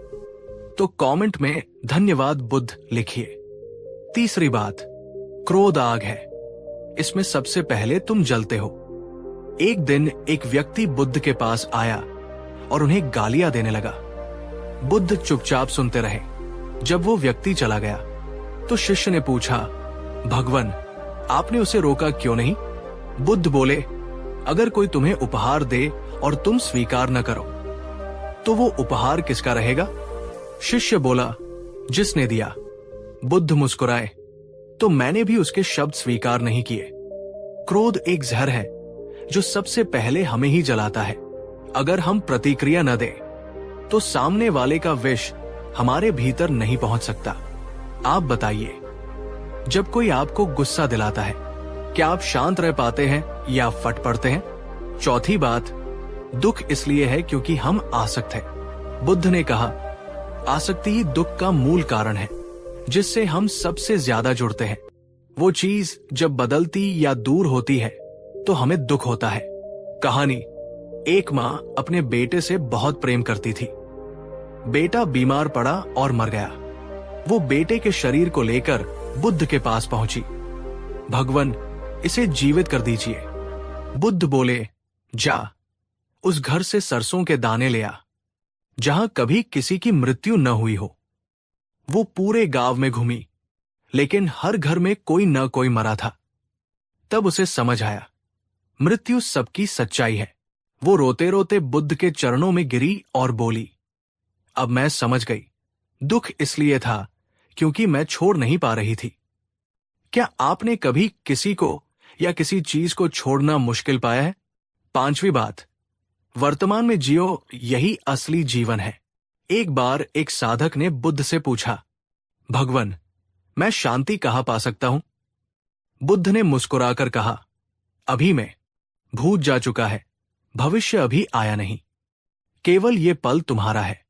तो कमेंट में धन्यवाद बुद्ध लिखिए। तीसरी बात, क्रोध आग है, इसमें सबसे पहले तुम जलते हो। एक दिन एक व्यक्ति बुद्ध के पास आया और उन्हें गालियां देने लगा। बुद्ध चुपचाप सुनते रहे। जब वो व्यक्ति चला गया तो शिष्य ने पूछा, भगवन, आपने उसे रोका क्यों नहीं? बुद्ध बोले, अगर कोई तुम्हें उपहार दे और तुम स्वीकार न करो तो वो उपहार किसका रहेगा? शिष्य बोला, जिसने दिया। बुद्ध मुस्कुराए, तो मैंने भी उसके शब्द स्वीकार नहीं किए। क्रोध एक जहर है जो सबसे पहले हमें ही जलाता है। अगर हम प्रतिक्रिया न दें तो सामने वाले का विष हमारे भीतर नहीं पहुंच सकता। आप बताइए, जब कोई आपको गुस्सा दिलाता है, क्या आप शांत रह पाते हैं या फट पड़ते हैं? चौथी बात, दुख इसलिए है क्योंकि हम आसक्त हैं। बुद्ध ने कहा, आसक्ति ही दुख का मूल कारण है जिससे हम सबसे ज्यादा जुड़ते हैं। वो चीज जब बदलती या दूर होती है तो हमें दुख होता है। कहानी, एक माँ अपने बेटे से बहुत प्रेम करती थी। बेटा बीमार पड़ा और मर गया। वो बेटे के शरीर को लेकर बुद्ध के पास पहुंची। भगवन, इसे जीवित कर दीजिए। बुद्ध बोले, जा, उस घर से सरसों के दाने ले आ जहां कभी किसी की मृत्यु न हुई हो। वो पूरे गांव में घूमी, लेकिन हर घर में कोई न कोई मरा था। तब उसे समझ आया, मृत्यु सबकी सच्चाई है। वो रोते रोते बुद्ध के चरणों में गिरी और बोली, अब मैं समझ गई, दुख इसलिए था क्योंकि मैं छोड़ नहीं पा रही थी। क्या आपने कभी किसी को या किसी चीज को छोड़ना मुश्किल पाया है? पांचवी बात, वर्तमान में जियो, यही असली जीवन है। एक बार एक साधक ने बुद्ध से पूछा, भगवन, मैं शांति कहां पा सकता हूं? बुद्ध ने मुस्कुराकर कहा, अभी में, भूत जा चुका है, भविष्य अभी आया नहीं। केवल ये पल तुम्हारा है।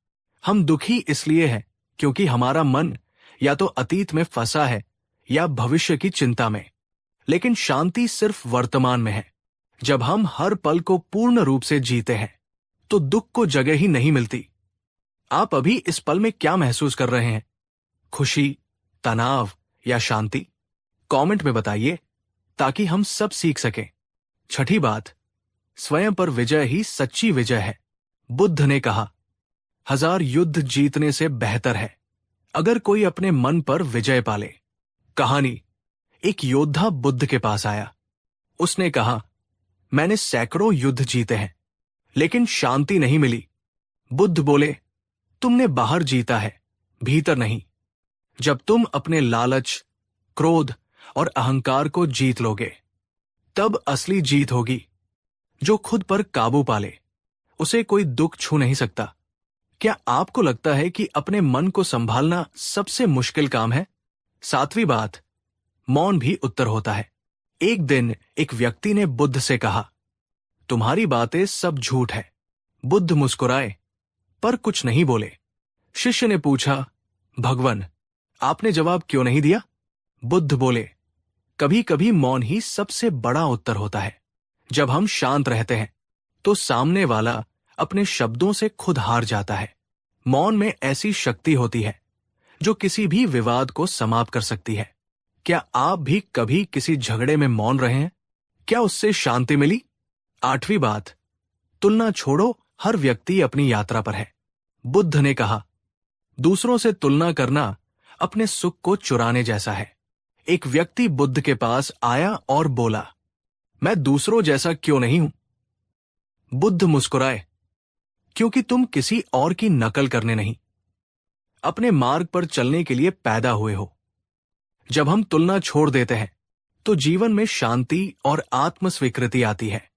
हम दुखी इसलिए हैं क्योंकि हमारा मन या तो अतीत में फंसा है या भविष्य की चिंता में। लेकिन शांति सिर्फ वर्तमान में है। जब हम हर पल को पूर्ण रूप से जीते हैं तो दुख को जगह ही नहीं मिलती। आप अभी इस पल में क्या महसूस कर रहे हैं? खुशी, तनाव या शांति? कमेंट में बताइए ताकि हम सब सीख सकें। छठी बात, स्वयं पर विजय ही सच्ची विजय है। बुद्ध ने कहा, 1000 युद्ध जीतने से बेहतर है अगर कोई अपने मन पर विजय पाले। कहानी, एक योद्धा बुद्ध के पास आया। उसने कहा, मैंने सैकड़ों युद्ध जीते हैं लेकिन शांति नहीं मिली। बुद्ध बोले, तुमने बाहर जीता है, भीतर नहीं। जब तुम अपने लालच, क्रोध और अहंकार को जीत लोगे तब असली जीत होगी। जो खुद पर काबू पाले उसे कोई दुख छू नहीं सकता। क्या आपको लगता है कि अपने मन को संभालना सबसे मुश्किल काम है? सातवीं बात, मौन भी उत्तर होता है। एक दिन एक व्यक्ति ने बुद्ध से कहा, तुम्हारी बातें सब झूठ है। बुद्ध मुस्कुराए पर कुछ नहीं बोले। शिष्य ने पूछा, भगवन, आपने जवाब क्यों नहीं दिया? बुद्ध बोले, कभी कभी मौन ही सबसे बड़ा उत्तर होता है। जब हम शांत रहते हैं तो सामने वाला अपने शब्दों से खुद हार जाता है। मौन में ऐसी शक्ति होती है जो किसी भी विवाद को समाप्त कर सकती है। क्या आप भी कभी किसी झगड़े में मौन रहे हैं? क्या उससे शांति मिली? आठवीं बात, तुलना छोड़ो, हर व्यक्ति अपनी यात्रा पर है। बुद्ध ने कहा, दूसरों से तुलना करना अपने सुख को चुराने जैसा है। एक व्यक्ति बुद्ध के पास आया और बोला, मैं दूसरों जैसा क्यों नहीं हूं? बुद्ध मुस्कुराए, क्योंकि तुम किसी और की नकल करने नहीं, अपने मार्ग पर चलने के लिए पैदा हुए हो। जब हम तुलना छोड़ देते हैं तो जीवन में शांति और आत्म स्वीकृति आती है।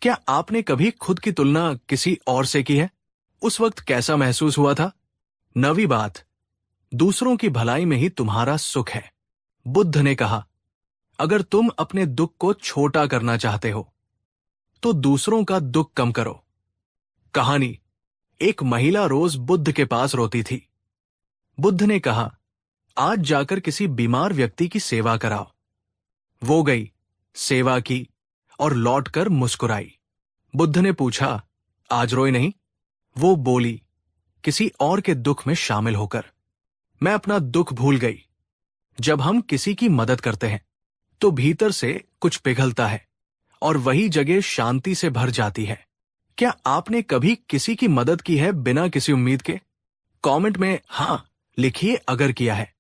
क्या आपने कभी खुद की तुलना किसी और से की है? उस वक्त कैसा महसूस हुआ था? नवीं बात, दूसरों की भलाई में ही तुम्हारा सुख है। बुद्ध ने कहा, अगर तुम अपने दुख को छोटा करना चाहते हो तो दूसरों का दुख कम करो। कहानी, एक महिला रोज बुद्ध के पास रोती थी। बुद्ध ने कहा, आज जाकर किसी बीमार व्यक्ति की सेवा कराओ। वो गई, सेवा की और लौटकर मुस्कुराई। बुद्ध ने पूछा, आज रोई नहीं? वो बोली, किसी और के दुख में शामिल होकर मैं अपना दुख भूल गई। जब हम किसी की मदद करते हैं तो भीतर से कुछ पिघलता है और वही जगह शांति से भर जाती है। क्या आपने कभी किसी की मदद की है बिना किसी उम्मीद के? कमेंट में हाँ लिखिए अगर किया है।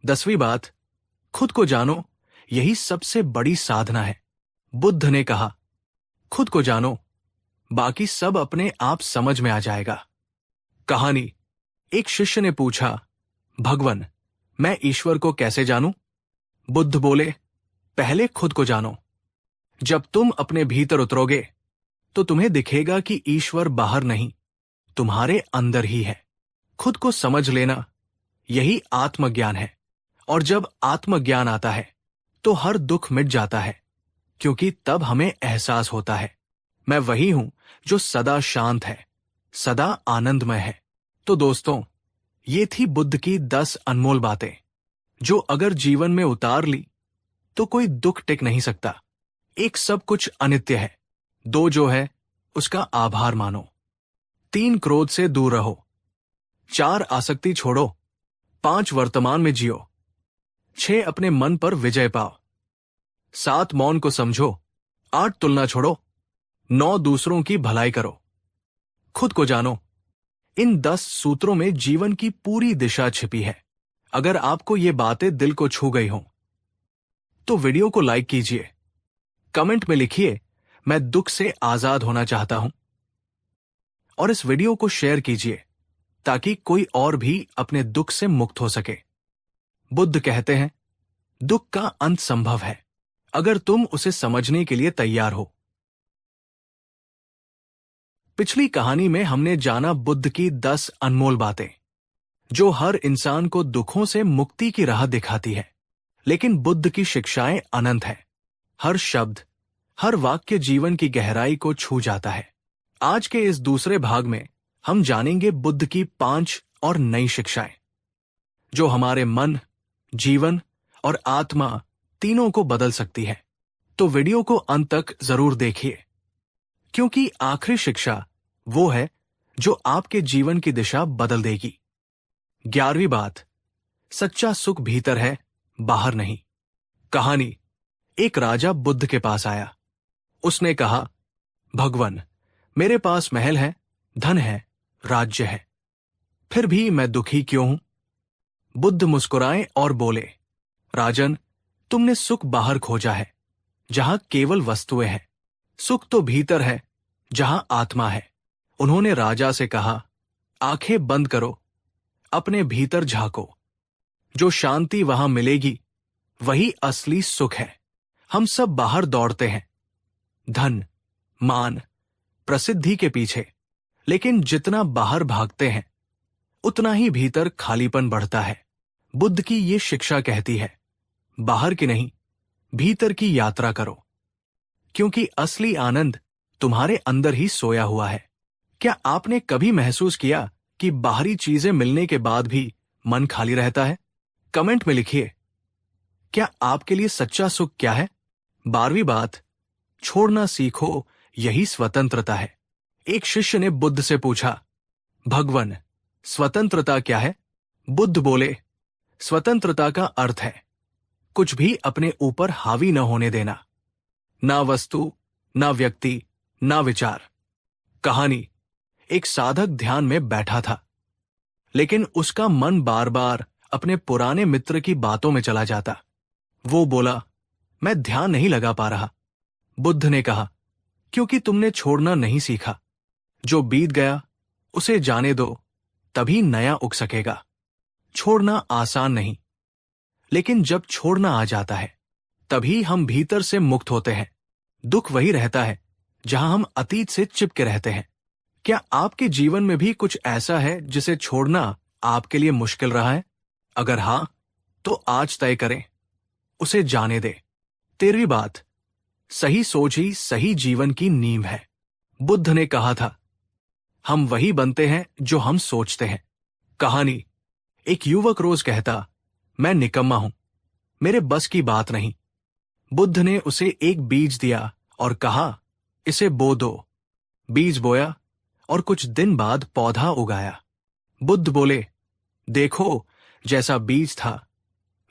10वीं बात, खुद को जानो, यही सबसे बड़ी साधना है। बुद्ध ने कहा, खुद को जानो, बाकी सब अपने आप समझ में आ जाएगा। कहानी, एक शिष्य ने पूछा, भगवन, मैं ईश्वर को कैसे जानूं? बुद्ध बोले, पहले खुद को जानो। जब तुम अपने भीतर उतरोगे तो तुम्हें दिखेगा कि ईश्वर बाहर नहीं, तुम्हारे अंदर ही है। खुद को समझ लेना, यही आत्मज्ञान है। और जब आत्मज्ञान आता है तो हर दुख मिट जाता है, क्योंकि तब हमें एहसास होता है, मैं वही हूं जो सदा शांत है, सदा आनंदमय है। तो दोस्तों, ये थी बुद्ध की 10 अनमोल बातें, जो अगर जीवन में उतार ली तो कोई दुख टिक नहीं सकता। एक, सब कुछ अनित्य है। 2, जो है उसका आभार मानो। 3, क्रोध से दूर रहो। 4, आसक्ति छोड़ो। 5, वर्तमान में जियो। 6, अपने मन पर विजय पाओ। 7, मौन को समझो। 8, तुलना छोड़ो। 9, दूसरों की भलाई करो। खुद को जानो। इन 10 सूत्रों में जीवन की पूरी दिशा छिपी है। अगर आपको ये बातें दिल को छू गई हों तो वीडियो को लाइक कीजिए, कमेंट में लिखिए, मैं दुख से आजाद होना चाहता हूं, और इस वीडियो को शेयर कीजिए ताकि कोई और भी अपने दुख से मुक्त हो सके। बुद्ध कहते हैं, दुख का अंत संभव है अगर तुम उसे समझने के लिए तैयार हो। पिछली कहानी में हमने जाना बुद्ध की 10 अनमोल बातें, जो हर इंसान को दुखों से मुक्ति की राह दिखाती है। लेकिन बुद्ध की शिक्षाएं अनंत हैं। हर शब्द, हर वाक्य जीवन की गहराई को छू जाता है। आज के इस दूसरे भाग में हम जानेंगे बुद्ध की 5 और नई शिक्षाएं, जो हमारे मन, जीवन और आत्मा तीनों को बदल सकती है। तो वीडियो को अंत तक जरूर देखिए, क्योंकि आखिरी शिक्षा वो है जो आपके जीवन की दिशा बदल देगी। 11वीं बात, सच्चा सुख भीतर है, बाहर नहीं। कहानी, एक राजा बुद्ध के पास आया। उसने कहा, भगवन, मेरे पास महल है, धन है, राज्य है, फिर भी मैं दुखी क्यों हूं? बुद्ध मुस्कुराए और बोले, राजन, तुमने सुख बाहर खोजा है, जहां केवल वस्तुएं हैं। सुख तो भीतर है, जहां आत्मा है। उन्होंने राजा से कहा, आंखें बंद करो, अपने भीतर झांको। जो शांति वहां मिलेगी वही असली सुख है। हम सब बाहर दौड़ते हैं, धन, मान, प्रसिद्धि के पीछे, लेकिन जितना बाहर भागते हैं उतना ही भीतर खालीपन बढ़ता है। बुद्ध की ये शिक्षा कहती है, बाहर की नहीं, भीतर की यात्रा करो, क्योंकि असली आनंद तुम्हारे अंदर ही सोया हुआ है। क्या आपने कभी महसूस किया कि बाहरी चीजें मिलने के बाद भी मन खाली रहता है? कमेंट में लिखिए, क्या आपके लिए सच्चा सुख क्या है? 12वीं बात, छोड़ना सीखो, यही स्वतंत्रता है। एक शिष्य ने बुद्ध से पूछा, भगवन, स्वतंत्रता क्या है? बुद्ध बोले, स्वतंत्रता का अर्थ है कुछ भी अपने ऊपर हावी न होने देना, ना वस्तु, ना व्यक्ति, ना विचार। कहानी, एक साधक ध्यान में बैठा था, लेकिन उसका मन बार बार अपने पुराने मित्र की बातों में चला जाता। वो बोला, मैं ध्यान नहीं लगा पा रहा। बुद्ध ने कहा, क्योंकि तुमने छोड़ना नहीं सीखा। जो बीत गया उसे जाने दो, तभी नया उग सकेगा। छोड़ना आसान नहीं, लेकिन जब छोड़ना आ जाता है तभी हम भीतर से मुक्त होते हैं। दुख वही रहता है जहां हम अतीत से चिपके रहते हैं। क्या आपके जीवन में भी कुछ ऐसा है जिसे छोड़ना आपके लिए मुश्किल रहा है? अगर हां, तो आज तय करें, उसे जाने दे। 13वीं बात, सही सोच ही सही जीवन की नींव है। बुद्ध ने कहा था, हम वही बनते हैं जो हम सोचते हैं। कहानी, एक युवक रोज कहता, मैं निकम्मा हूं, मेरे बस की बात नहीं। बुद्ध ने उसे एक बीज दिया और कहा, इसे बो दो। बीज बोया और कुछ दिन बाद पौधा उगाया। बुद्ध बोले, देखो, जैसा बीज था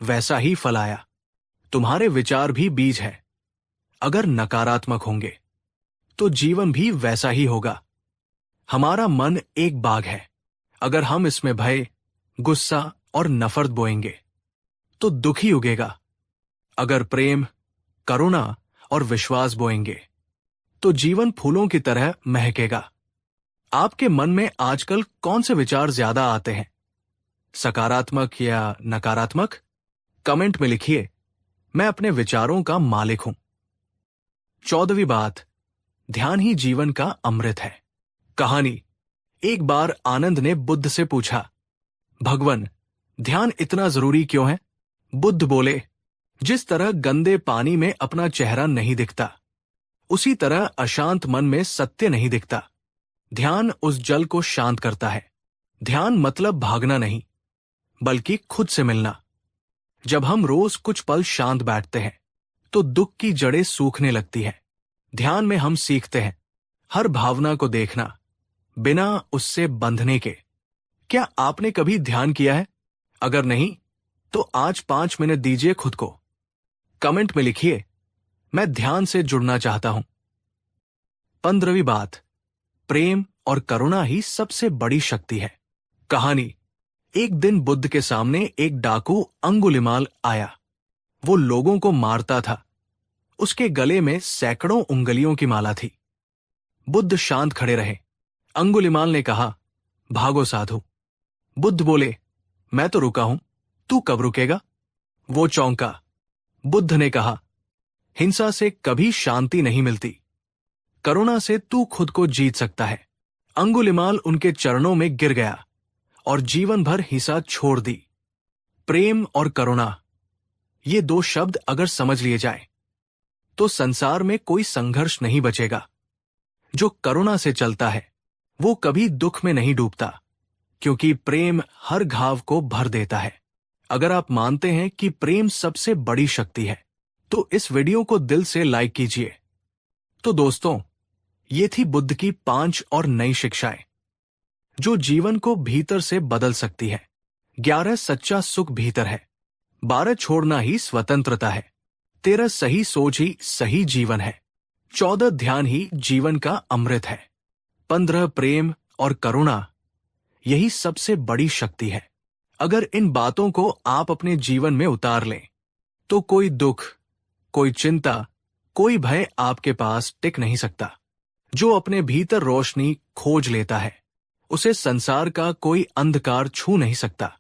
वैसा ही फल आया। तुम्हारे विचार भी बीज है। अगर नकारात्मक होंगे तो जीवन भी वैसा ही होगा। हमारा मन एक बाग है। अगर हम इसमें भय, गुस्सा और नफरत बोएंगे तो दुखी उगेगा। अगर प्रेम, करुणा और विश्वास बोएंगे तो जीवन फूलों की तरह महकेगा। आपके मन में आजकल कौन से विचार ज्यादा आते हैं, सकारात्मक या नकारात्मक? कमेंट में लिखिए, मैं अपने विचारों का मालिक हूं। 14वीं बात, ध्यान ही जीवन का अमृत है। कहानी। एक बार आनंद ने बुद्ध से पूछा, भगवान, ध्यान इतना जरूरी क्यों है? बुद्ध बोले, जिस तरह गंदे पानी में अपना चेहरा नहीं दिखता, उसी तरह अशांत मन में सत्य नहीं दिखता। ध्यान उस जल को शांत करता है। ध्यान मतलब भागना नहीं, बल्कि खुद से मिलना। जब हम रोज कुछ पल शांत बैठते हैं तो दुख की जड़ें सूखने लगती हैं। ध्यान में हम सीखते हैं हर भावना को देखना, बिना उससे बंधने के। क्या आपने कभी ध्यान किया है? अगर नहीं, तो आज 5 मिनट दीजिए खुद को। कमेंट में लिखिए, मैं ध्यान से जुड़ना चाहता हूं। 15वीं बात, प्रेम और करुणा ही सबसे बड़ी शक्ति है। कहानी। एक दिन बुद्ध के सामने एक डाकू अंगुलिमाल आया। वो लोगों को मारता था। उसके गले में सैकड़ों उंगलियों की माला थी। बुद्ध शांत खड़े रहे। अंगुलिमाल ने कहा, भागो साधु। बुद्ध बोले, मैं तो रुका हूं, तू कब रुकेगा? वो चौंका। बुद्ध ने कहा, हिंसा से कभी शांति नहीं मिलती, करुणा से तू खुद को जीत सकता है। अंगुलिमाल उनके चरणों में गिर गया और जीवन भर हिंसा छोड़ दी। प्रेम और करुणा, ये 2 शब्द अगर समझ लिए जाए तो संसार में कोई संघर्ष नहीं बचेगा। जो करुणा से चलता है वो कभी दुख में नहीं डूबता, क्योंकि प्रेम हर घाव को भर देता है। अगर आप मानते हैं कि प्रेम सबसे बड़ी शक्ति है तो इस वीडियो को दिल से लाइक कीजिए। तो दोस्तों, ये थी बुद्ध की 5 और नई शिक्षाएं जो जीवन को भीतर से बदल सकती है। 11 सच्चा सुख भीतर है। 12 छोड़ना ही स्वतंत्रता है। 13 सही सोच ही सही जीवन है। 14 ध्यान ही जीवन का अमृत है। 15 प्रेम और करुणा, यही सबसे बड़ी शक्ति है। अगर इन बातों को आप अपने जीवन में उतार लें तो कोई दुख, कोई चिंता, कोई भय आपके पास टिक नहीं सकता। जो अपने भीतर रोशनी खोज लेता है उसे संसार का कोई अंधकार छू नहीं सकता।